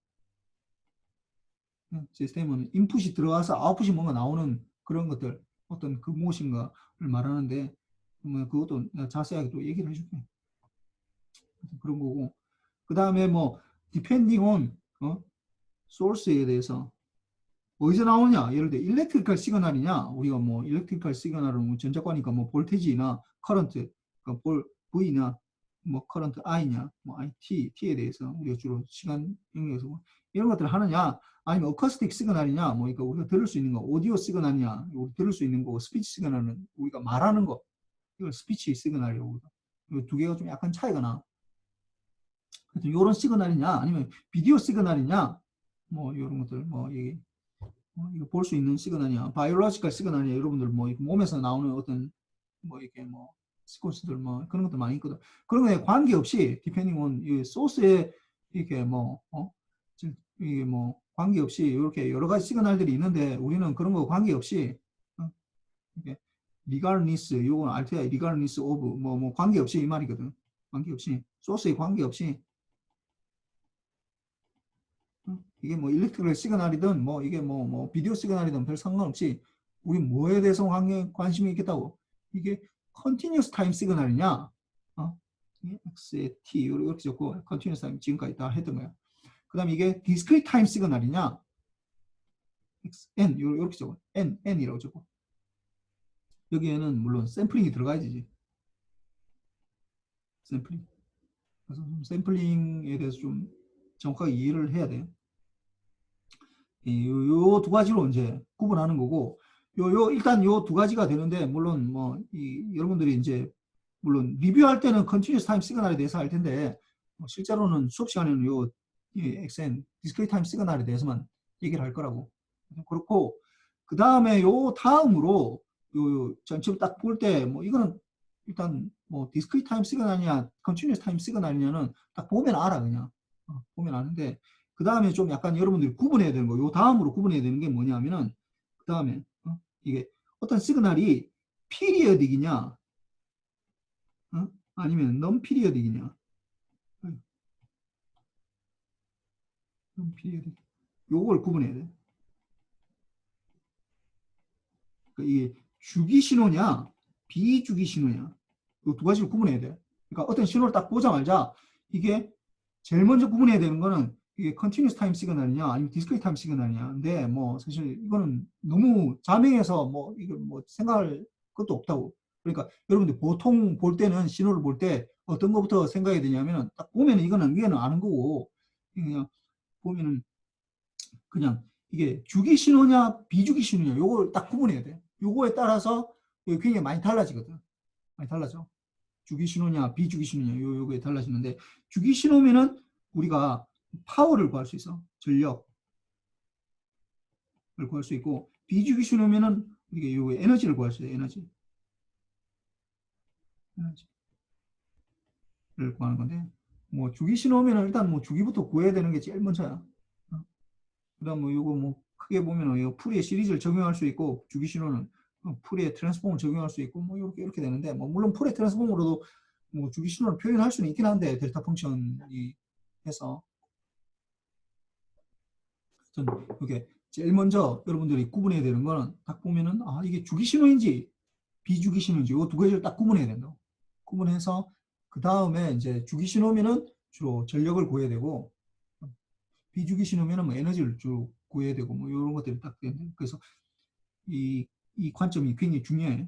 시스템은 인풋이 들어와서 아웃풋이 뭔가 나오는 그런 것들, 어떤 그 무엇인가를 말하는데, 뭐 그것도 내가 자세하게 또 얘기를 해줄게. 그런 거고. 그 다음에 뭐 depending on source에 대해서 어디서 나오냐, 예를 들어 일렉트리컬 시그널이냐, 우리가 뭐 일렉트리컬 시그널은 뭐 전자과니까 뭐 볼테지나 커런트, 그러니까 V나 뭐 커런트 I냐, 뭐 T에 대해서 우리가 주로 시간 영역에서 뭐 이런 것들을 하느냐, 아니면 어쿠스틱 시그널이냐, 뭐 그러니까 우리가 들을 수 있는 거, 오디오 시그널이냐, 우리 들을 수 있는 거, 스피치 시그널은 우리가 말하는 거, 이걸 스피치 시그널이라고. 이 두 개가 좀 약간 차이가 나. 이런 시그널이냐, 아니면 비디오 시그널이냐, 뭐 이런 것들 뭐 이게 이거 볼 수 있는 시그널이냐, 바이올로지컬 시그널이냐, 여러분들 뭐 몸에서 나오는 어떤 뭐 이렇게 뭐 시퀀스들 뭐 그런 것도 많이 있거든. 그런 거에 관계없이 디펜딩 온 소스에 이렇게 뭐 이게 뭐 관계없이 이렇게 여러 가지 시그널들이 있는데, 우리는 그런 거 관계없이 이게 리가르니스, 요건 알테아 리가르니스 오브 뭐 관계없이 이 말이거든. 관계없이 소스에 관계없이 이게 뭐 일렉트릭 시그널이든 뭐 이게 뭐 비디오 시그널이든 별 상관없이 우리 뭐에 대해서 관심이 있겠다고. 이게 컨티뉴스 타임 시그널이냐, x의 t 이렇게 적고 컨티뉴스 타임 지금까지 다 했던 거야. 그 다음에 이게 디스크리트 타임 시그널이냐, n 이렇게 적어, n이라고 적고, 여기에는 물론 샘플링이 들어가야지. 샘플링. 그래서 샘플링에 대해서 좀 정확하게 이해를 해야 돼. 요 두 가지로 이제 구분하는 거고, 일단 요 두 가지가 되는데, 물론 뭐 여러분들이 이제 물론 리뷰할 때는 컨티뉴스 타임 시그널에 대해서 할 텐데, 실제로는 수업 시간에는 XN 디스크리트 타임 시그널에 대해서만 얘기를 할 거라고. 그렇고, 그 다음에 요 다음으로 지금 딱 볼 때 뭐 이거는 일단 뭐 디스크리트 타임 시그널이냐 컨티뉴스 타임 시그널이냐는 딱 보면 알아. 그냥 보면 아는데, 그 다음에 좀 약간 여러분들이 구분해야 되는 거, 요 다음으로 구분해야 되는 게 뭐냐면은, 그 다음에 이게 어떤 시그널이 피리어딕이냐 아니면 non 피리어딕이냐. non 피리어딕, 요걸 구분해야 돼. 그러니까 이게 주기 신호냐 비주기 신호냐, 요 두 가지를 구분해야 돼. 그러니까 어떤 신호를 딱 보자마자 이게 제일 먼저 구분해야 되는 거는 이게 컨티뉴스 타임 시그널이냐 아니면 디스크리트 타임 시그널이냐. 근데 뭐 사실 이거는 너무 자명해서 뭐 이거 뭐 생각할 것도 없다고. 그러니까 여러분들 보통 볼 때는 신호를 볼 때 어떤 것부터 생각해야 되냐면은, 딱 보면 이거는 위에는 아는 거고, 그냥 보면은 그냥 이게 주기 신호냐 비주기 신호냐 요걸 딱 구분해야 돼. 요거에 따라서 굉장히 많이 달라지거든. 많이 달라져. 주기 신호냐 비주기 신호냐 요거에 달라지는데, 주기 신호면은 우리가 파워를 구할 수 있어. 전력을 구할 수 있고, 비주기 신호면은 우리가 요 에너지를 구할 수 있어. 에너지를 구하는 건데, 뭐 주기 신호면은 일단 뭐 주기부터 구해야 되는 게 제일 먼저야. 그다음 뭐 요거 뭐 크게 보면은 이 풀이의 시리즈를 적용할 수 있고 주기 신호는 풀이의 트랜스폼을 적용할 수 있고 뭐 이렇게 되는데 뭐 물론 풀의 트랜스폼으로도 뭐 주기 신호를 표현할 수는 있긴 한데 델타 펑션이 해서 이게 제일 먼저 여러분들이 구분해야 되는 거는 딱 보면은 아 이게 주기 신호인지 비주기 신호인지 이 두 가지를 딱 구분해야 된다. 구분해서 그 다음에 이제 주기 신호면은 주로 전력을 구해야 되고 비주기 신호면은 뭐 에너지를 주로 구해야 되고 뭐 이런 것들이 딱 되는데 그래서 이 관점이 굉장히 중요해.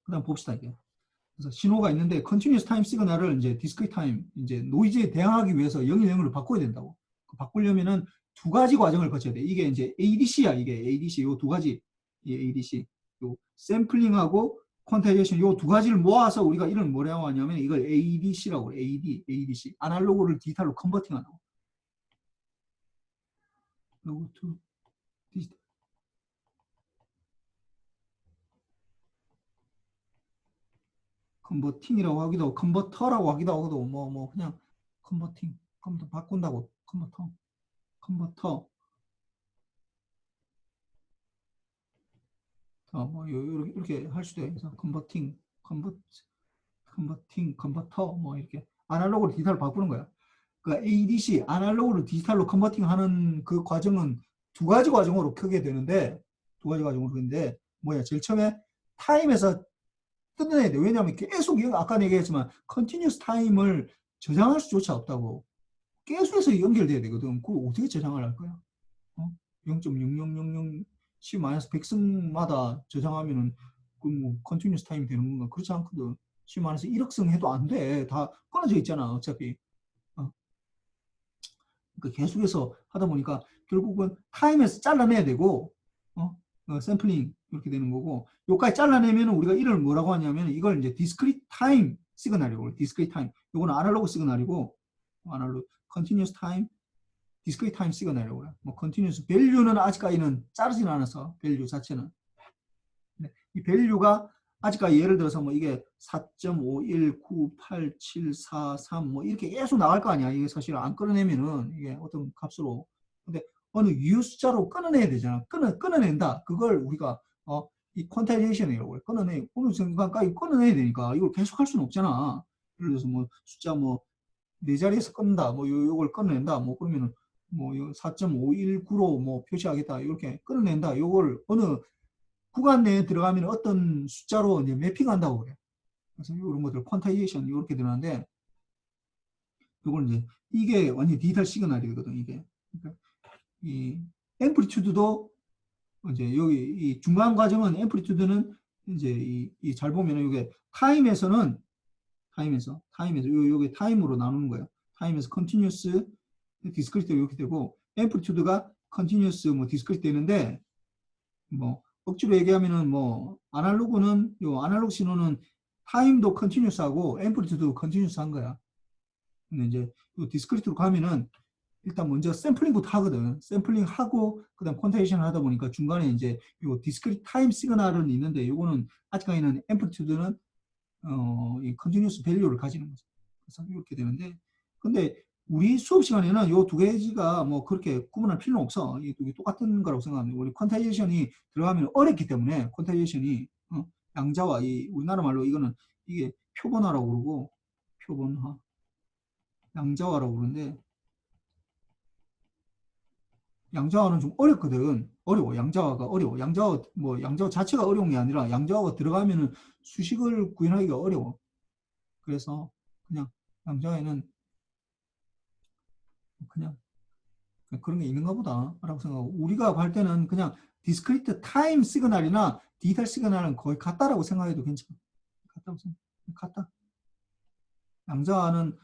그다음 봅시다 이게. 그래서 신호가 있는데 컨티뉴어스 타임 시그널을 이제 디스크리트 타임 이제 노이즈에 대항하기 위해서 0일 0으로 바꿔야 된다고. 바꾸려면은 두 가지 과정을 거쳐야 돼. 이게 이제 ADC야 이게 ADC 요 두 가지 이 ADC 요 샘플링하고 퀀타이제이션 요 두 가지를 모아서 우리가 이걸 뭐라고 하냐면 이걸 ADC라고 그래. ADC 아날로그를 디지털로 컨버팅하는 거. 로그 투 디지털 컨버팅이라고 하기도 하고 컨버터라고 하기도 하고 뭐 그냥 컨버팅 컴퓨터 바꾼다고 컨버터 뭐 이렇게 할 수도 있어. 컨버터 뭐 이렇게 아날로그로 디지털로 바꾸는 거야. 그 ADC 아날로그로 디지털로 컨버팅하는 그 과정은 두 가지 과정으로 크게 되는데 두 가지 과정으로 되는데 뭐야 제일 처음에 타임에서 뜯어내야 돼. 왜냐하면 계속 아까 얘기했지만 컨티뉴스 타임을 저장할 수조차 없다고. 계속해서 연결돼야 되거든. 그걸 어떻게 저장을 할 거야? 0.0000 C-100승마다 저장하면은 그뭐 컨티뉴스 타임이 되는 건가? 그렇지 않거든. C-1억승 해도 안 돼. 다 끊어져 있잖아. 어차피. 어. 그러니까 계속해서 하다 보니까 결국은 타임에서 잘라내야 되고 샘플링 이렇게 되는 거고 여기까지 잘라내면 우리가 이걸 뭐라고 하냐면 이걸 이제 디스크리트 타임 시그널이고 디스크리트 타임 이거는 아날로그 시그널이고 아날로그 컨티뉴스 타임 디스크리트 타임 시그널이라고 해요. 뭐 컨티뉴스 밸류는 아직까지는 자르진 않아서 밸류 자체는 이 밸류가 아직까지 예를 들어서 뭐 이게 4.5198743 뭐 이렇게 계속 나갈 거 아니야. 이게 사실 안 끊어내면은 이게 어떤 값으로 근데 어느 유효 숫자로 끊어내야 되잖아. 끊어낸다. 그걸 우리가 이 퀀타이제이션이라고 해. 어느 순간까지 끊어내야 되니까 이걸 계속 할 수는 없잖아. 예를 들어서 뭐 숫자 뭐 네 자리에서 끊는다. 뭐 요걸 끊어낸다. 뭐 그러면은 뭐 4.519로 뭐 표시하겠다. 이렇게 끊어낸다. 요걸 어느 구간 내에 들어가면 어떤 숫자로 이제 매핑한다고 그래. 그래서 이런 것들 퀀타이제이션 이렇게 들어가는데 이걸 이제 이게 완전 디지털 시그널이거든 이게. 그러니까 이 앰플리튜드도 이제 여기 이 중간 과정은 앰플리튜드는 이제 이 잘 보면은 이게 타임에서 요게 타임으로 나누는 거예요. 타임에서 컨티뉴스 디스크리트 이렇게 되고 앰플리튜드가 컨티뉴스 뭐 디스크리트 되는데 뭐 억지로 얘기하면은 뭐 아날로그는 요 아날로그 신호는 타임도 컨티뉴스하고 앰플리튜드도 컨티뉴스한 거야. 근데 이제 요 디스크리트로 가면은 일단 먼저 샘플링부터 하거든. 샘플링 하고 그다음 퀀타이제이션 하다 보니까 중간에 이제 요 디스크리트 타임 시그널은 있는데 요거는 아직까지는 앰플리튜드는 이 컨티뉴스 밸류를 가지는 거죠. 그래서 이렇게 되는데 근데 우리 수업 시간에는 이 두 가지가 뭐 그렇게 구분할 필요는 없어. 이 두 개 똑같은 거라고 생각합니다. 우리 퀀타이제이션이 들어가면 어렵기 때문에 퀀타이제이션이 양자와 이 우리나라 말로 이거는 이게 표본화라고 그러고 표본화 양자화라고 그러는데 양자화는 좀 어렵거든. 어려워. 양자화가 어려워. 양자화 뭐 양자화 자체가 어려운 게 아니라 양자화가 들어가면은 수식을 구현하기가 어려워. 그래서 그냥 양자화에는 그냥 그런 게 있는가 보다 라고 생각하고 우리가 할 때는 그냥 디스크리트 타임 시그널이나 디지털 시그널은 거의 같다라고 생각해도 괜찮아. 같다고 생각. 같다. 양자화는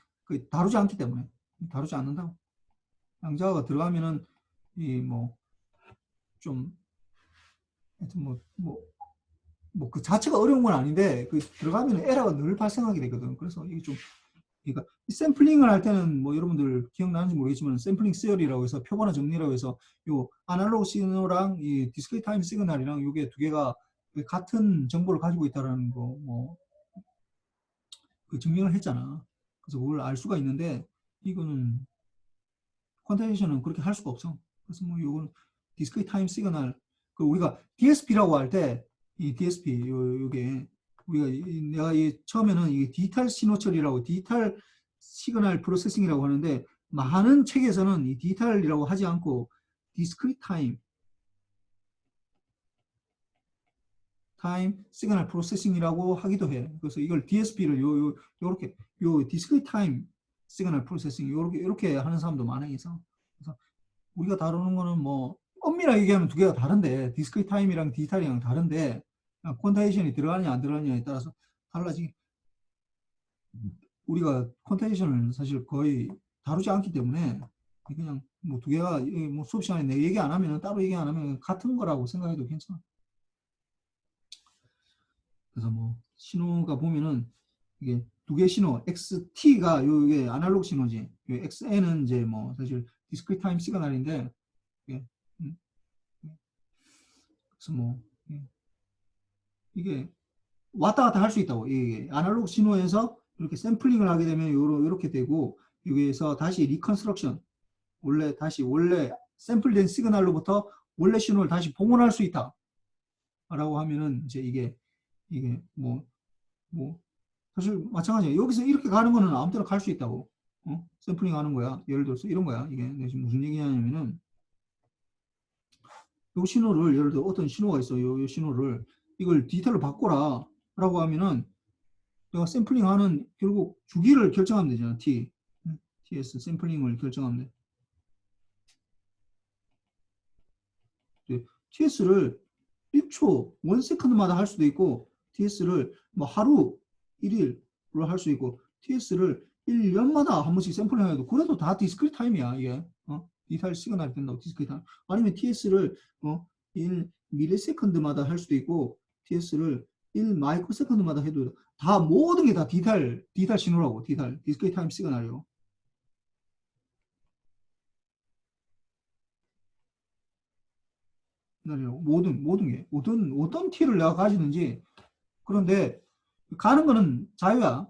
다루지 않기 때문에 다루지 않는다고. 양자화가 들어가면은 이 뭐 좀 하여튼 뭐 그 자체가 어려운 건 아닌데 그 들어가면 에러가 늘 발생하게 되거든. 그래서 이게 좀 그러니까 샘플링을 할 때는 뭐 여러분들 기억나는지 모르겠지만 샘플링 시어리라고 해서 표본화 정리라고 해서 요 아날로그 시그널이랑 이 디스크리트 타임 시그널이랑 요게 두 개가 같은 정보를 가지고 있다라는 거 뭐 그 증명을 했잖아. 그래서 그걸 알 수가 있는데 이거는 퀀타이제이션은 그렇게 할 수가 없어. 그래서 뭐 요건 디스크리트 타임 시그널. 그 우리가 DSP라고 할 때 이 DSP 요게 우리가 내가 처음에는 이 디지털 신호 처리라고 디지털 시그널 프로세싱이라고 하는데 많은 책에서는 이 디지털이라고 하지 않고 디스크리트 타임 시그널 프로세싱이라고 하기도 해. 그래서 이걸 DSP를 요렇게 디스크리트 타임 시그널 프로세싱 요렇게 하는 사람도 많아요. 그래서 우리가 다루는 거는 뭐 엄밀하게 얘기하면 두 개가 다른데 디스크리트 타임이랑 디지털이랑 다른데 퀀타이제이션이 들어가느냐 안 들어가느냐에 따라서 달라지. 우리가 퀀타이제이션을 사실 거의 다루지 않기 때문에 그냥 뭐 두 개가 뭐 수업 시간에 내 얘기 안 하면 따로 얘기 안 하면 같은 거라고 생각해도 괜찮아. 그래서 뭐 신호가 보면은 이게 두 개 신호 XT가 이게 아날로그 신호지. XN은 이제 뭐 사실 디스크리트 타임 시그널인데 예, 그래서 뭐 이게 왔다 갔다 할 수 있다고. 이게 아날로그 신호에서 이렇게 샘플링을 하게 되면 이렇게 되고 여기에서 다시 리컨스트럭션 원래 샘플된 시그널로부터 원래 신호를 다시 복원할 수 있다. 라고 하면은 이제 이게 뭐 사실 마찬가지예요. 여기서 이렇게 가는 거는 아무 때나 갈 수 있다고. 샘플링 하는 거야. 예를 들어서 이런 거야. 이게 지금 무슨 얘기냐면은 요 신호를 예를 들어 어떤 신호가 있어. 요 신호를 이걸 디지털로 바꿔라 라고 하면은 내가 샘플링 하는 결국 주기를 결정하면 되잖아. TS 샘플링을 결정하면 돼. TS를 1초, 1세컨드마다 할 수도 있고 TS를 뭐 하루, 1일로 할 수 있고 TS를 1년마다 한 번씩 샘플링 해도 그래도 다 디스크리트 타임이야. 이게 디지털 시그널이 된다고 디스크리트 타임. 아니면 TS를 1 밀리세컨드마다 할 수도 있고 TS를 1 마이크로세컨드마다 해도 다 모든 게 다 디지털 신호라고. 디스크리트 타임 시그널이요. 모든 게 어떤 T를 내가 가지는지. 그런데 가는 거는 자유야.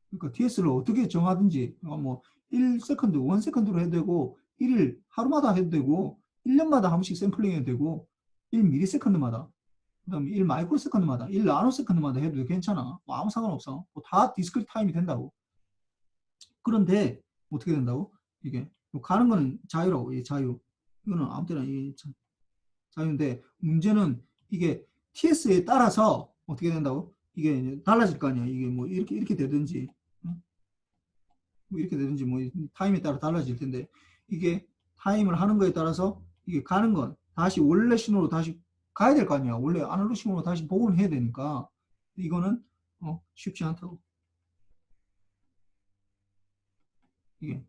그러니까 TS를 어떻게 정하든지 뭐 1세컨드, 1세컨드로 해도 되고 1일 하루마다 해도 되고 1년마다 한 번씩 샘플링 해도 되고 1미리세컨드마다 그다음에 1 마이크로세컨드마다 1 나노세컨드마다 해도 괜찮아. 뭐 아무 상관없어. 뭐다 디스크리트 타임이 된다고. 그런데 어떻게 된다고? 이게 가는 거는 자유라고. 이 자유. 이거는 아무 때나 자유인데 문제는 이게 TS에 따라서 어떻게 된다고? 이게 달라질 거 아니야. 이게 뭐 이렇게 되든지 뭐 이렇게 되든지 뭐 타임에 따라 달라질 텐데 이게 타임을 하는 거에 따라서 이게 가는 건 다시 원래 신호로 다시 가야 될 거 아니야. 원래 아날로그 신호로 다시 복원을 해야 되니까 이거는 쉽지 않다고. 이게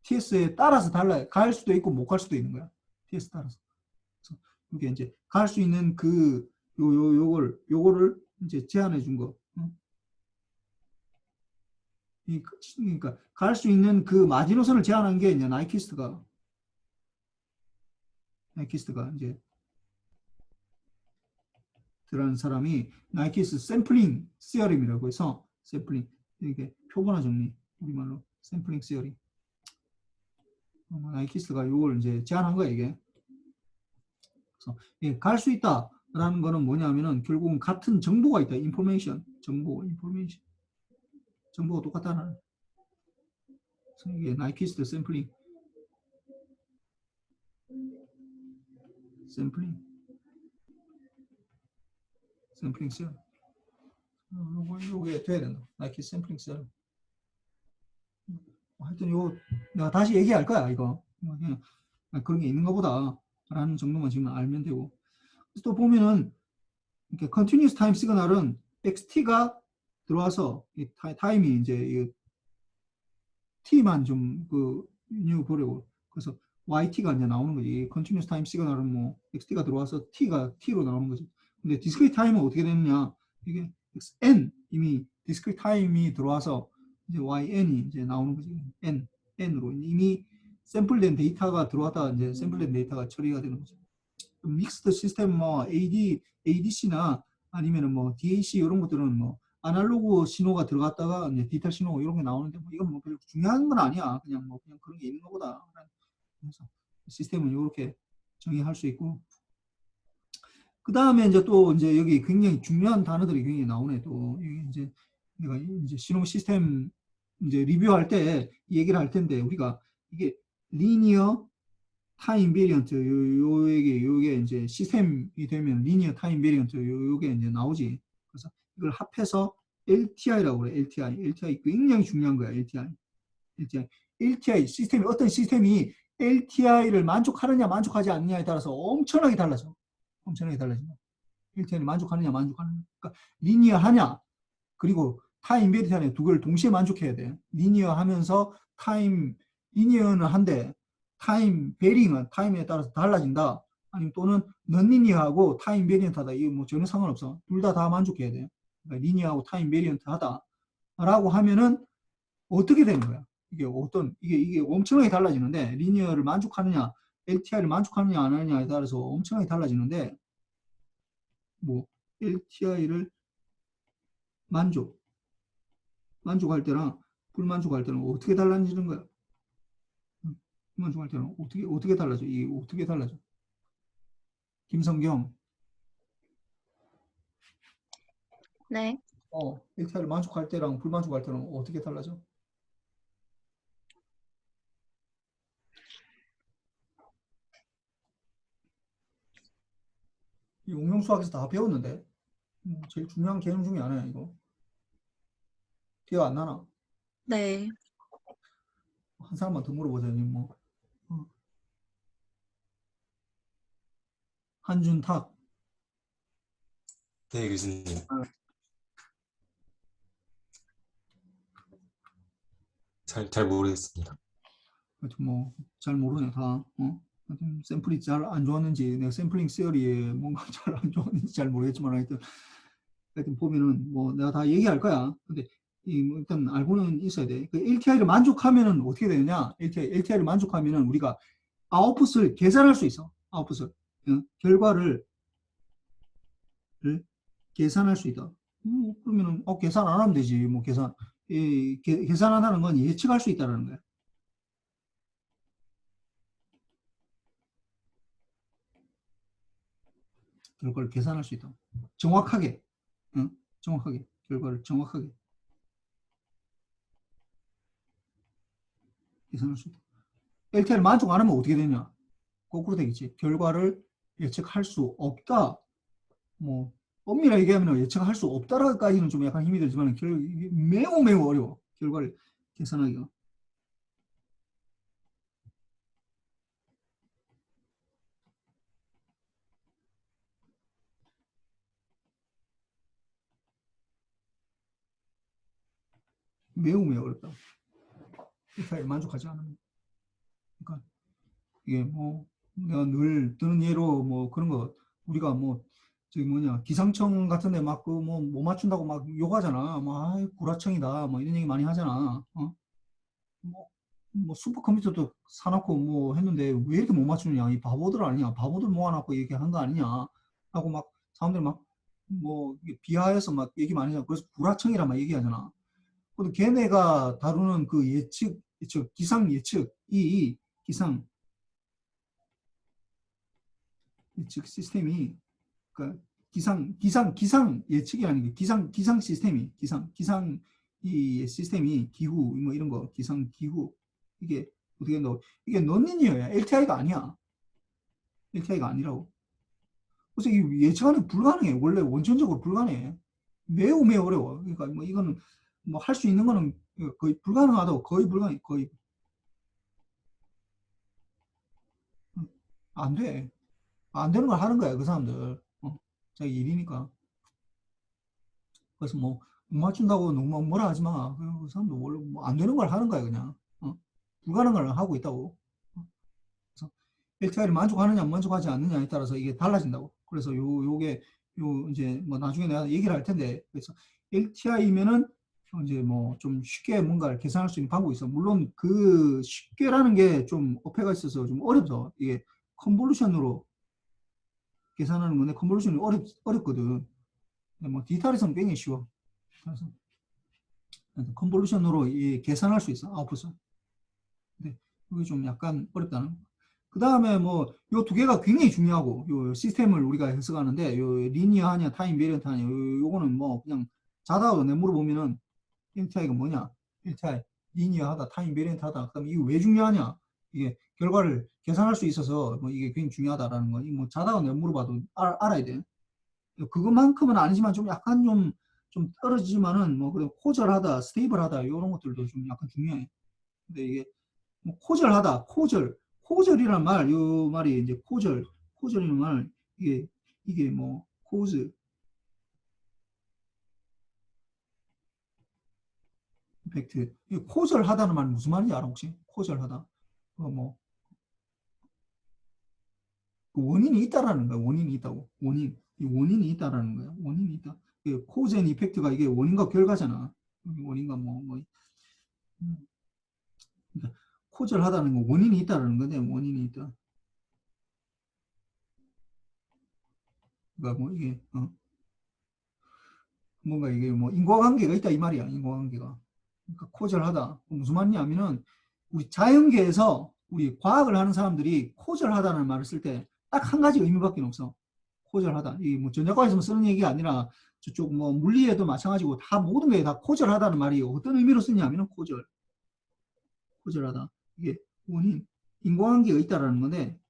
TS에 따라서 달라요. 갈 수도 있고 못 갈 수도 있는 거야. TS 따라서. 그래서 이게 이제 갈 수 있는 요거를 이제 제한해 준 거. 그러니까 갈 수 있는 그 마지노선을 제한한 게 이제 나이키스트가 이제 들어가는 사람이 나이키스 샘플링 시어림이라고 해서 샘플링 이게 표본화 정리 우리말로 샘플링 시어림 나이키스가 이걸 이제 제안한 거야 이게. 그래서 갈 수 있다라는 거는 뭐냐면은 결국은 같은 정보가 있다. 인포메이션 정보가 똑같다는. 그래서 이게 나이키스 샘플링 시어림 요게 돼야 된다. 나이키스 샘플링 시어림. 하여튼 내가 다시 얘기할 거야 이거. 그냥 그런 게 있는 것보다 라는 정도만 지금 알면 되고. 또 보면은 이렇게 컨티뉴스 타임 시그널은 XT가 들어와서 이 타임이 이제 T만 좀그 입력을 보려고. 그래서 YT가 이제 나오는 거지. 컨티뉴스 타임 시그널은 뭐 XT가 들어와서 T가 T로 나오는 거지. 근데 디스크리트 타임은 어떻게 되느냐? 이게 XN 이미 디스크리트 타임이 들어와서 이제 YN이 이제 나오는 거지. N으로 이미 샘플된 데이터가 들어왔다가 이제 샘플된 데이터가 처리가 되는 거죠. 믹스드 시스템 뭐 ADC나 아니면은 뭐 DAC 이런 것들은 뭐 아날로그 신호가 들어갔다가 이제 디지털 신호 이런 게 나오는데 뭐 이건 뭐 별로 중요한 건 아니야. 그냥 그런 게 있는 거보다. 그래서 시스템은 이렇게 정의할 수 있고. 그 다음에 이제 또 이제 여기 굉장히 중요한 단어들이 굉장히 나오네. 또 여기 이제 내가 이제 시놈 시스템 이제 리뷰할 때 얘기를 할 텐데 우리가 이게 리니어 타임 베리언트 요게 이제 시스템이 되면 리니어 타임 베리언트 요게 이제 나오지. 그래서 이걸 합해서 LTI라고 그래. LTI 굉장히 중요한 거야. LTI 시스템이 어떤 시스템이 LTI를 만족하느냐 만족하지 않느냐에 따라서 엄청나게 달라져. 엄청나게 달라진다. LTI를 만족하느냐 만족하느냐. 그러니까 리니어하냐 그리고 타임 베리언트 하냐 두 개를 동시에 만족해야 돼. 리니어하면서 리니어는 한데 타임 베링은 타임에 따라서 달라진다. 아니면 또는 넌리니어하고 타임 베리언트하다. 이거 뭐 전혀 상관없어. 둘 다 만족해야 돼. 그러니까 리니어하고 타임 베리언트하다라고 하면은 어떻게 되는 거야? 이게 엄청나게 달라지는데 리니어를 만족하느냐, LTI를 만족하느냐 안 하느냐에 따라서 엄청나게 달라지는데 뭐 LTI를 만족할 때랑 불만족할 때는 어떻게 달라지는 거야? 불만족할 때는 어떻게 달라져? 이게 어떻게 달라져? 김성경. 네. LTI를 만족할 때랑 불만족할 때는 어떻게 달라져? 이 응용수학에서 다 배웠는데 제일 중요한 개념 중에 하나야 이거. 기억 안 나나? 네. 한 사람만 더 물어보자. 뭐 한준탁. 네, 교수님. 잘 모르겠습니다. 하여튼 뭐 잘 모르네 다. 하여튼 샘플이 잘 안 좋았는지 내가 샘플링 시어리에 뭔가 잘 안 좋았는지 잘 모르겠지만 하여튼 보면은 뭐 내가 다 얘기할 거야. 근데 뭐 일단 알고는 있어야 돼. 그 LTI를 만족하면은 어떻게 되느냐? LTI를 만족하면은 우리가 아웃풋을 계산할 수 있어. 아웃풋을 결과를 계산할 수 있다. 그러면은 계산 안 하면 되지. 뭐 계산한다는 건 예측할 수 있다는 거야. 결과를 계산할 수 있다. 정확하게, 정확하게 결과를 정확하게 계산할 수 있다. LTI를 만족 안 하면 어떻게 되냐? 거꾸로 되겠지. 결과를 예측할 수 없다. 뭐 엄밀하게 얘기하면 예측할 수 없다라까지는 좀 약간 힘이 들지만 매우 어려워. 결과를 계산하기가. 매우 어렵다. LTI를 만족하지 않으면. 그러니까 이게 뭐 내가 늘 드는 예로 뭐 그런 거 우리가 뭐 저기 뭐냐 기상청 같은데 막 그 뭐 못 맞춘다고 막 욕하잖아. 뭐 아이 구라청이다. 뭐 이런 얘기 많이 하잖아. 뭐 슈퍼컴퓨터도 사놓고 뭐 했는데 왜 이렇게 못 맞추느냐? 이 바보들 아니냐? 바보들 모아놓고 이렇게 한 거 아니냐? 하고 막 사람들이 막 뭐 비하해서 막 얘기 많이 하잖아. 그래서 구라청이라 막 얘기하잖아. 근데 걔네가 다루는 그 기상 예측이 기상 예측 시스템이 그러니까 기상 예측이 아니고 기상 시스템이 이 시스템이 기후 뭐 이런 거 기상 기후 이게 어떻게 너 이게 넌리니어야. LTI가 아니야. LTI가 아니라고. 그래서 이 예측하는 게 불가능해. 원래 원천적으로 불가능해. 매우 어려워. 그러니까 뭐 이거는 뭐 할 수 있는 거는 거의 불가능하다고 거의 불가능해. 거의 안 돼. 안 되는 걸 하는 거야 그 사람들. 자기 일이니까. 그래서 뭐 못 맞춘다고 너무 뭐라 하지 마. 그 사람도 원래 뭐안 되는 걸 하는 거야 그냥. 불가능한 걸 하고 있다고. 그래서 LTI를 만족하느냐 만족하지 않느냐에 따라서 이게 달라진다고. 그래서 요게 이제 뭐 나중에 내가 얘기를 할 텐데 그래서 LTI면은 이제 뭐 좀 쉽게 뭔가를 계산할 수 있는 방법이 있어. 물론 그 쉽게라는 게 좀 어폐가 있어서 좀 어렵죠. 이게 컨볼루션으로 계산하는 건데 컨볼루션이 어렵거든. 뭐 디지털에서는 굉장히 쉬워. 그래서 컨볼루션으로 계산할 수 있어 아웃풋을. 근데 그게 좀 약간 어렵다는. 그 다음에 뭐 요 두 개가 굉장히 중요하고 요 시스템을 우리가 해석하는데 요 리니어하냐 타임 베리언트하냐 요거는 뭐 그냥 자다가도 내 물어보면은 LTI가 뭐냐? LTI 리니어하다 타임 베리언트하다. 그다음에 이거 왜 중요하냐? 이게 결과를 계산할 수 있어서 뭐 이게 굉장히 중요하다라는 거. 뭐 자다가 내가 물어봐도 알아야 돼. 그것만큼은 아니지만 좀 약간 좀 떨어지지만은 뭐 그래 코절하다, 스테이블하다 이런 것들도 좀 약간 중요해. 근데 이게 뭐 코절하다, 코절이란 말, 요 말이 이제 코절이란 말 이게 뭐 코즈, 팩트. 이 코절하다는 말이 무슨 말인지 알아 혹시? 코절하다. 뭐 그 원인이 있다라는 거야. 원인이 있다고. 이 원인이 있다라는 거야. 원인이 있다. 코즈 앤 이펙트가 이게 원인과 결과잖아. 원인과 음. 그러니까 코절하다는 건 원인이 있다라는 건데 원인이 있다. 그러니까 뭐 이게 뭔가 이게 뭐 인과관계가 있다 이 말이야. 인과관계가. 그러니까 코절하다. 무슨 말이냐면은 우리 자연계에서 우리 과학을 하는 사람들이 코절하다는 말을 쓸 때 딱 한 가지 의미밖에 없어. 코절하다. 이 뭐 전자과에서만 쓰는 얘기가 아니라 저쪽 뭐 물리에도 마찬가지고 다 모든 게 다 코절하다는 말이 어떤 의미로 쓰냐면은 코절하다. 이게 원인, 인과관계가 있다라는 건데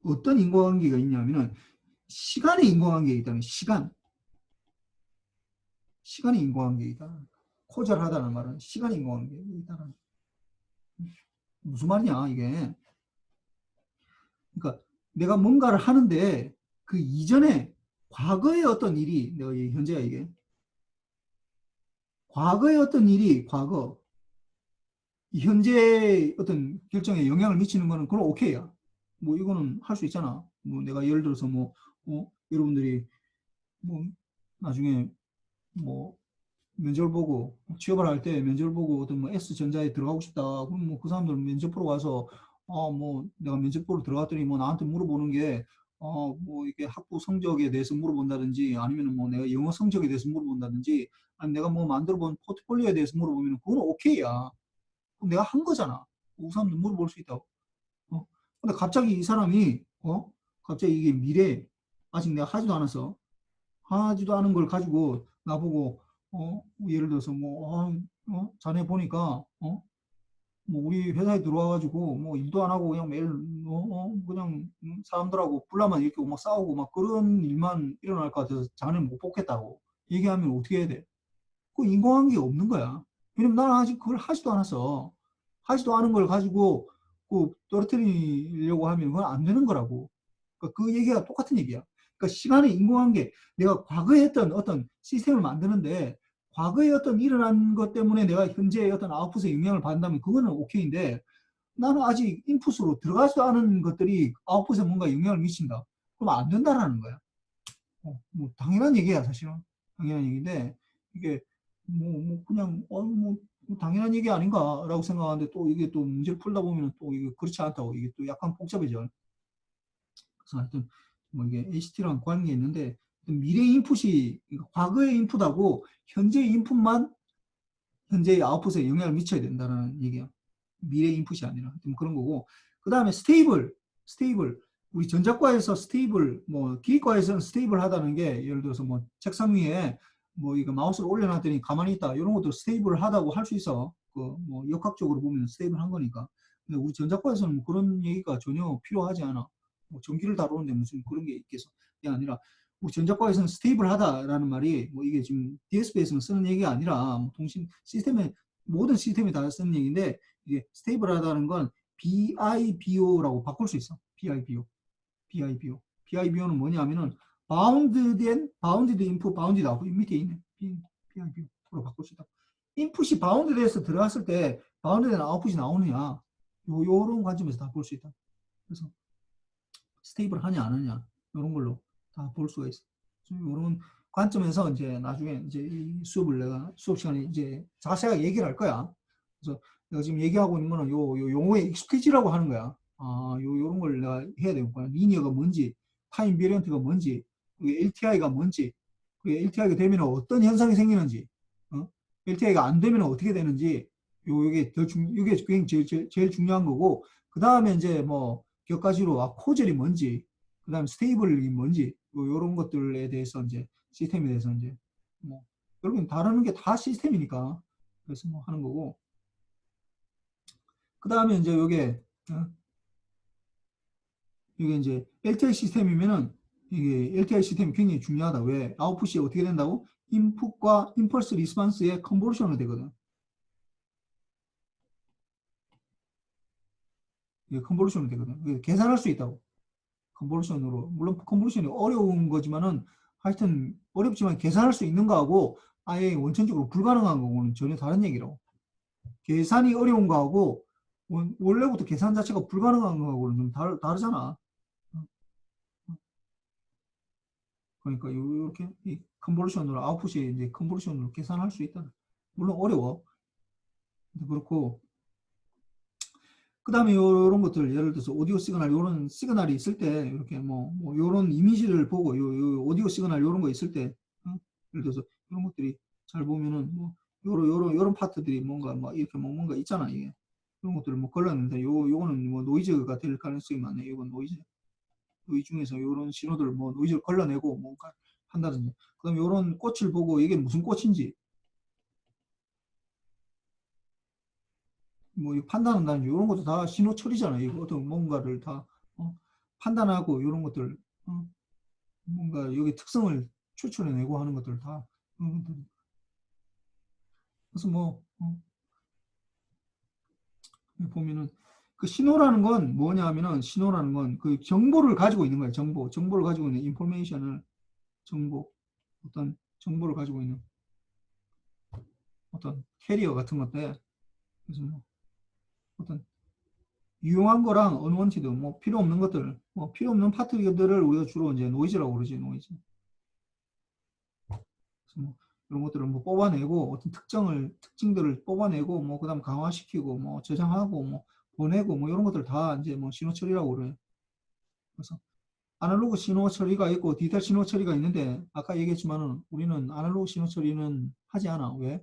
어떤 인과관계가 있냐면은 시간의 인과관계가 있다는 시간의 인과관계가 있다. 코절하다는 말은 시간의 인과관계가 있다는 무슨 말이냐 이게. 그러니까 내가 뭔가를 하는데 그 이전에 과거의 어떤 일이 내가 현재야 이게 과거의 어떤 일이 현재 어떤 결정에 영향을 미치는 거는 그건 오케이야. 뭐 이거는 할 수 있잖아. 뭐 내가 예를 들어서 뭐 여러분들이 뭐 나중에 뭐 면접을 보고 취업을 할 때 면접을 보고 어떤 뭐 S전자에 들어가고 싶다. 그럼 뭐 그 사람들 면접 보러 와서 뭐 내가 면접 보러 들어갔더니 뭐 나한테 물어보는 게 뭐 이게 학부 성적에 대해서 물어본다든지 아니면 뭐 내가 영어 성적에 대해서 물어본다든지 아니 내가 뭐 만들어 본 포트폴리오에 대해서 물어보면 그건 오케이야. 그럼 내가 한 거잖아. 그 사람들 물어볼 수 있다고. 근데 갑자기 이 사람이 갑자기 이게 미래 아직 내가 하지도 않은 걸 가지고 나보고 예를 들어서 뭐 자네 보니까 뭐 우리 회사에 들어와가지고 뭐 일도 안 하고 그냥 매일 그냥 사람들하고 불나만 일으키고 막 싸우고 막 그런 일만 일어날 것 같아서 자네 못 뽑겠다고 얘기하면 어떻게 해야 돼? 그 인공관계가 없는 거야. 왜냐면 나는 아직 그걸 하지도 않았어. 하지도 않은 걸 가지고 그 떨어뜨리려고 하면 그건 안 되는 거라고. 그러니까 그 얘기가 똑같은 얘기야. 그러니까 시간의 인공관계, 내가 과거에 했던 어떤 시스템을 만드는데 과거에 어떤 일어난 것 때문에 내가 현재의 어떤 아웃풋에 영향을 받는다면 그거는 오케이인데 나는 아직 인풋으로 들어가지도 않은 것들이 아웃풋에 뭔가 영향을 미친다. 그럼 안 된다라는 거야. 뭐 당연한 얘기야 사실은. 당연한 얘기인데 이게 뭐 그냥 뭐 당연한 얘기 아닌가라고 생각하는데 또 이게 또 문제를 풀다 보면 또 이게 그렇지 않다고 이게 또 약간 복잡해져. 그래서 하여튼 뭐 이게 HT랑 관계 있는데 미래 인풋이 그러니까 과거의 인풋하고 현재의 인풋만 현재의 아웃풋에 영향을 미쳐야 된다는 얘기야. 미래 인풋이 아니라 좀 그런 거고. 그 다음에 스테이블. 우리 전자과에서 스테이블, 뭐 기계과에서는 스테이블 하다는 게 예를 들어서 뭐 책상 위에 뭐 이거 마우스를 올려놨더니 가만히 있다 이런 것도 스테이블 하다고 할 수 있어. 그 뭐 역학적으로 보면 스테이블 한 거니까. 근데 우리 전자과에서는 뭐 그런 얘기가 전혀 필요하지 않아. 뭐 전기를 다루는데 무슨 그런 게 있겠어. 그게 아니라 우리 전자과에서는 스테이블하다라는 말이 뭐 이게 지금 DSP에서는 쓰는 얘기가 아니라 뭐 통신 시스템에 모든 시스템에 다 쓰는 얘기인데 이게 스테이블하다는 건 BIBO라고 바꿀 수 있어. BIBO는 뭐냐면은 바운디드 인풋, 바운디드 아웃풋 밑에 있네. BIBO로 바꿀 수 있다. 인풋이 바운디드에서 들어갔을 때 바운디드는 아웃풋이 나오느냐 요런 관점에서 다 볼 수 있다. 그래서 스테이블 하냐 안 하냐 이런 걸로 다 볼 수가 있어. 이런 관점에서 이제 나중에 이제 이 수업을 내가 수업 시간에 이제 자세하게 얘기를 할 거야. 그래서 내가 지금 얘기하고 있는 거는 요 용어의 익스큐지라고 하는 거야. 요런 걸 내가 해야 되겠구나. 리니어가 뭔지, 타임 베리언트가 뭔지, LTI가 뭔지, LTI가 되면 어떤 현상이 생기는지, LTI가 안 되면 어떻게 되는지, 요게 이게 굉장히 제일 중요한 거고, 그 다음에 이제 뭐 몇 가지로 코젤이 뭔지, 그 다음에 스테이블이 뭔지, 요런 것들에 대해서 이제 시스템에 대해서 이제 뭐 여러분 다루는 게 다 시스템이니까 그래서 뭐 하는 거고, 그 다음에 이제 요게 이게 이제 LTI 시스템이면은 이게 LTI 시스템이 굉장히 중요하다. 왜? 아웃풋이 어떻게 된다고? 인풋과 임펄스 리스판스의 컨버전으로 되거든. 이게 컨버전으로 되거든. 계산할 수 있다고. 컨버전으로. 물론 컨버전이 어려운 거지만은 하여튼 어렵지만 계산할 수 있는 거하고 아예 원천적으로 불가능한 거고는 전혀 다른 얘기라고. 계산이 어려운 거하고 원래부터 계산 자체가 불가능한 거하고는 좀 다르잖아. 그러니까 이렇게 이 컨버전으로 아웃풋이 이제 컨버전으로 계산할 수 있다. 물론 어려워. 그렇고 그 다음에 이런 것들 예를 들어서 오디오 시그널 이런 시그널이 있을 때 이렇게 뭐 이런 이미지를 보고 요 오디오 시그널 이런 거 있을 때 예를 들어서 이런 것들이 잘 보면은 뭐 요런 파트들이 뭔가 막 이렇게 뭐 뭔가 있잖아 이게 이런 것들을 뭐 걸렀는데 요거는 뭐 노이즈가 될 가능성이 많네. 이건 노이즈 중에서 이런 신호들을 뭐 노이즈를 걸러내고 뭔가 한다든지 그다음에 이런 꽃을 보고 이게 무슨 꽃인지 뭐 판단한다든지 이런 것도 다 신호 처리잖아요. 이거 어떤 뭔가를 다 판단하고 이런 것들 뭔가 여기 특성을 추출해내고 하는 것들 다 그래서 뭐 보면은 그 신호라는 건 뭐냐 하면은 신호라는 건 그 정보를 가지고 있는 거예요. 정보를 가지고 있는 인포메이션을 어떤 정보를 가지고 있는 어떤 캐리어 같은 것들 그래서 뭐 어떤 유용한 거랑 언원티드 뭐 필요 없는 것들 뭐 필요 없는 파트들을 우리가 주로 이제 노이즈라고 그러지 노이즈. 그래서 뭐 이런 것들을 뭐 뽑아내고 어떤 특징들을 뽑아내고 뭐 그다음 강화시키고 뭐 저장하고 뭐 보내고 뭐 이런 것들 다 이제 뭐 신호 처리라고 그래요. 그래서 아날로그 신호 처리가 있고 디지털 신호 처리가 있는데 아까 얘기했지만은 우리는 아날로그 신호 처리는 하지 않아. 왜?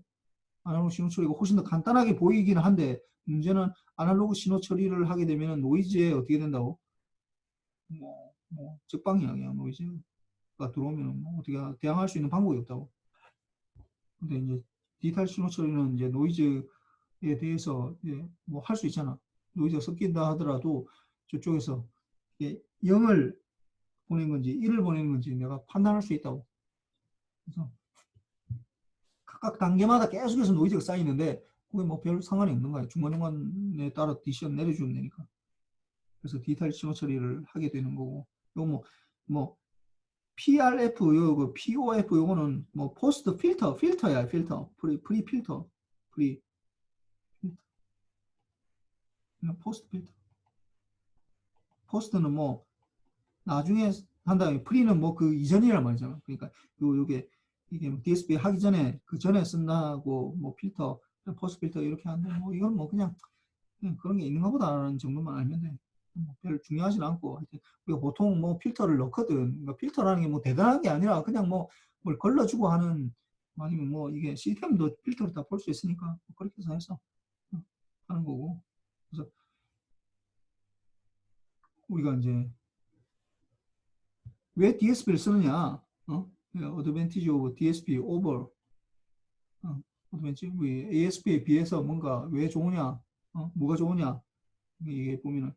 아날로그 신호 처리가 훨씬 더 간단하게 보이기는 한데 문제는 아날로그 신호 처리를 하게 되면 노이즈에 어떻게 된다고? 적방이야. 노이즈가 들어오면 뭐 어떻게 대항할 수 있는 방법이 없다고. 근데 이제 디지털 신호 처리는 이제 노이즈에 대해서 뭐 할 수 있잖아. 노이즈가 섞인다 하더라도 저쪽에서 0을 보낸 건지 1을 보낸 건지 내가 판단할 수 있다고. 그래서 각각 단계마다 계속해서 노이즈가 쌓이는데 그게 뭐 별 상관이 없는 거야. 중간중간에 따라 디시전 내려주면 되니까. 그래서 디지털 신호 처리를 하게 되는 거고. 요거 뭐 PRF, 요 POF 요거는 뭐 포스트 필터야, 필터. 프리 필터. 프리 포스트 필터. 포스트는 뭐 나중에 한다. 프리는 뭐 그 이전이란 말이잖아. 그러니까 요게 이게 뭐 DSP 하기 전에 그 전에 쓴다고 뭐 필터, 포스트 필터 이렇게 하는데 뭐 이건 뭐 그냥 그런 게 있는가 보다라는 정도만 알면 돼. 별 중요하진 않고 하여튼 우리가 보통 뭐 필터를 넣거든. 그러니까 필터라는 게 뭐 대단한 게 아니라 그냥 뭐 뭘 걸러주고 하는 아니면 뭐 이게 시스템도 필터를 다 볼 수 있으니까 뭐 그렇게 해서 하는 거고. 그래서 우리가 이제 왜 DSP를 쓰느냐? Advantage of DSP over Advantage ASP에 비해서 뭔가 왜 좋으냐? 뭐가 좋으냐? 이게 보면은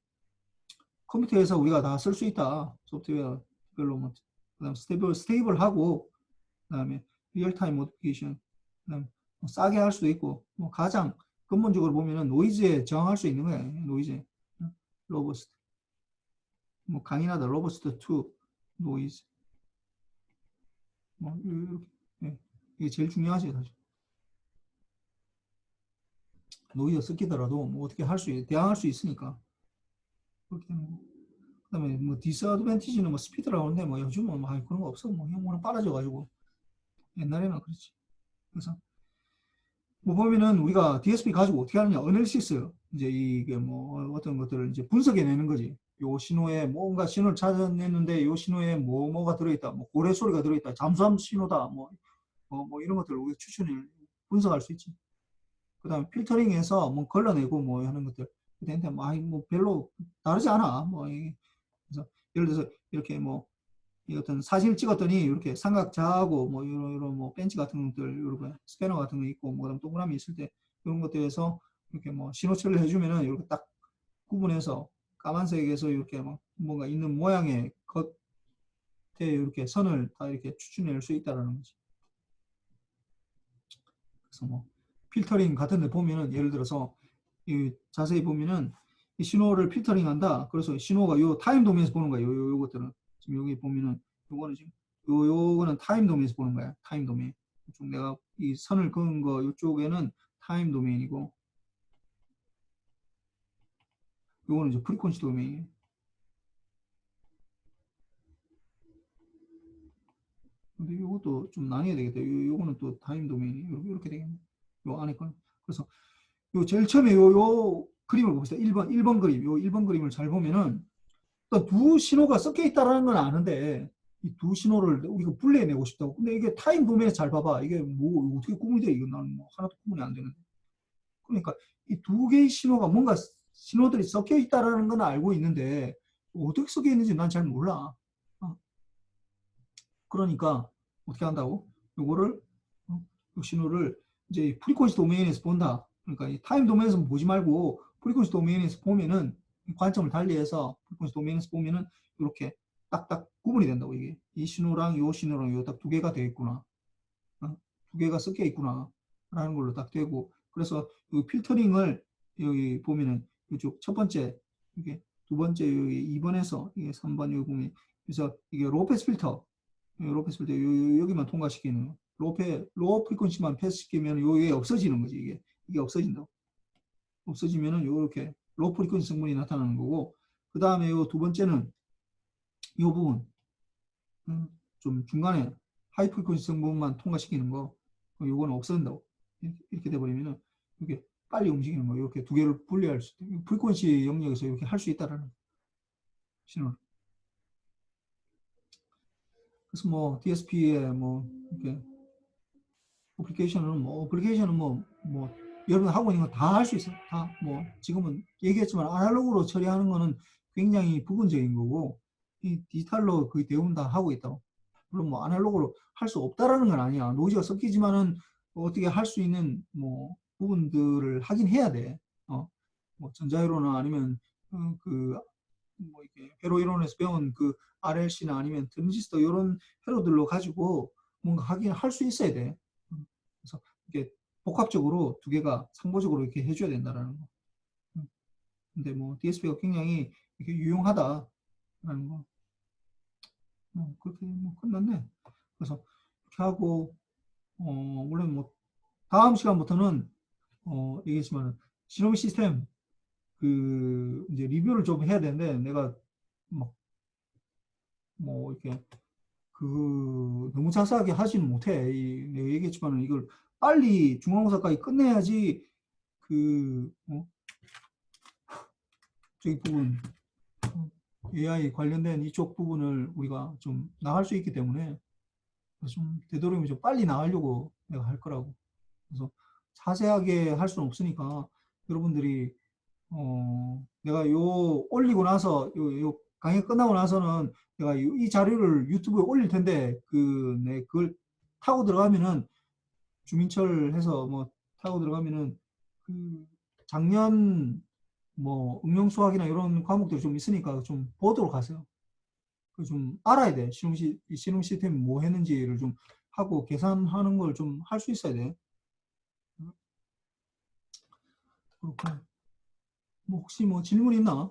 컴퓨터에서 우리가 다 쓸 수 있다. 소프트웨어 디벨롭먼트. 그다음 스테이블하고 그다음에 리얼타임 모디피케이션. 그다음 뭐 싸게 할 수도 있고 뭐 가장 근본적으로 보면은 노이즈에 저항할 수 있는 거야. 노이즈. 로버스트. 뭐 강인하다. 로버스트 2 노이즈. 뭐 이렇게 이게 제일 중요하지 사실. 노이즈가 섞이더라도 뭐 어떻게 대항할 수 있으니까. 그렇게 되는 거. 그다음에 뭐 디스어드밴티지는 뭐 스피드라고 하는데 뭐 요즘은 뭐 그런 거 없어. 뭐 그냥 워낙 빨라져가지고 옛날에는 그렇지. 그래서 뭐 보면은 우리가 DSP 가지고 어떻게 하느냐 어널리시스 이제 이게 뭐 어떤 것들을 이제 분석해내는 거지. 요 신호에 뭔가 신호를 찾아냈는데 요 신호에 뭐가 들어있다. 뭐 고래 소리가 들어있다. 잠수함 신호다. 뭐 이런 것들을 우리가 추천을 분석할 수 있지. 그다음에 필터링해서 뭐 걸러내고 뭐 하는 것들. 근데 뭐 별로 다르지 않아. 뭐 그래서 예를 들어서 이렇게 뭐 이 어떤 사진을 찍었더니 이렇게 삼각자하고 뭐 이런 뭐 벤치 같은 것들 이렇게 스캐너 같은 거 있고 뭐 그다음 동그라미 있을 때 이런 것들에서 이렇게 뭐 신호 처리를 해주면은 이렇게 딱 구분해서 까만색에서 이렇게 막 뭔가 있는 모양의 겉에 이렇게 선을 다 이렇게 추출해낼 수 있다라는 거지. 그래서 뭐 필터링 같은 데 보면은 예를 들어서 이 자세히 보면은 이 신호를 필터링한다. 그래서 신호가 요 타임 도메인에서 보는 거야. 요것들은 지금 여기 보면은 요거는 지금 요거는 타임 도메인에서 보는 거야. 타임 도메인. 좀 내가 이 선을 그은 거 이쪽에는 타임 도메인이고 요거는 이제 프리퀀시 도메인. 근데 요것도 좀 나뉘어야 되겠다. 요거는 또 타임 도메인이 이렇게 되겠네. 요 안에 건. 그래서 요 제일 처음에 요 그림을 봅시다. 1번 그림. 요 1번 그림을 잘 보면은 두 신호가 섞여 있다는 건 아는데 이 두 신호를 우리가 분리해내고 싶다고. 근데 이게 타임 도메인에 잘 봐봐. 이게 뭐 어떻게 구분이 돼? 이건 나는 뭐 하나도 구분이 안 되는데. 그러니까 이 두 개의 신호가 뭔가 신호들이 섞여 있다는 건 알고 있는데 어떻게 섞여 있는지 난 잘 몰라. 그러니까 어떻게 한다고? 요거를 요 신호를 이제 프리퀀시 도메인에서 본다. 그러니까 이 타임 도메인에서 보지 말고 프리퀀시 도메인에서 보면은 관점을 달리해서 프리퀀시 도메인에서 보면은 이렇게 딱딱 구분이 된다고. 이게 이 신호랑 요 신호랑 요 딱 두 개가 되어 있구나. 두 개가 섞여 있구나 라는 걸로 딱 되고, 그래서 이 필터링을 여기 보면은 이쪽 첫 번째, 이게 두 번째 여기 2번에서 이게 3번 여기 보면, 그래서 이게 로페스 필터, 로페스 필터 여기만 통과시키는 로우 프리퀀시만 패스시키면 요게 없어지는 거지. 이게 없어진다고. 없어지면은 요렇게 로우 프리퀀시 성분이 나타나는 거고, 그 다음에 요 두 번째는 요 부분 좀 중간에 하이 프리퀀시 성분만 통과시키는 거, 요거는 없어진다고. 이렇게 돼버리면은 이렇게 빨리 움직이는 거, 이렇게 두 개를 분리할 수 있다. 프리퀀시 영역에서 이렇게 할 수 있다라는 신호를. 그래서 뭐 DSP에 뭐 이렇게 어플리케이션은 뭐 여러분 하고 있는 거 다 할 수 있어요. 다 뭐 지금은 얘기했지만 아날로그로 처리하는 거는 굉장히 부분적인 거고, 이 디지털로 거의 대부분 다 하고 있다고. 물론 뭐 아날로그로 할 수 없다라는 건 아니야. 노이즈가 섞이지만은 어떻게 할 수 있는 뭐 부분들을 하긴 해야 돼. 뭐 전자회로나 아니면 뭐 이렇게 회로 이론에서 배운 그 RLC나 아니면 트랜지스터 이런 회로들로 가지고 뭔가 하긴 할 수 있어야 돼. 그래서 이게 복합적으로 두 개가 상보적으로 이렇게 해줘야 된다라는 거. 근데 뭐 DSP가 굉장히 이렇게 유용하다라는 거. 그렇게 뭐 끝났네. 그래서 이렇게 하고 물론 뭐 다음 시간부터는 얘기했지만 시노미 시스템 그 이제 리뷰를 좀 해야 되는데 내가 막 뭐 이렇게 그 너무 자세하게 하지는 못해. 내가 얘기했지만 이걸 빨리 중간고사까지 끝내야지 저기 부분 AI 관련된 이쪽 부분을 우리가 좀 나갈 수 있기 때문에 좀 되도록이면 좀 빨리 나가려고 내가 할 거라고. 그래서 자세하게 할 수는 없으니까 여러분들이 내가 요 올리고 나서 요 강의 끝나고 나서는 내가 이 자료를 유튜브에 올릴 텐데 그걸 타고 들어가면은 주민철 해서 뭐 타고 들어가면은 그 작년 뭐 응용 수학이나 이런 과목들이 좀 있으니까 좀 보도록 하세요. 좀 알아야 돼. 신흥 시스템이 뭐 했는지를 좀 하고 계산하는 걸 좀 할 수 있어야 돼. 그렇고 뭐 혹시 뭐 질문 있나?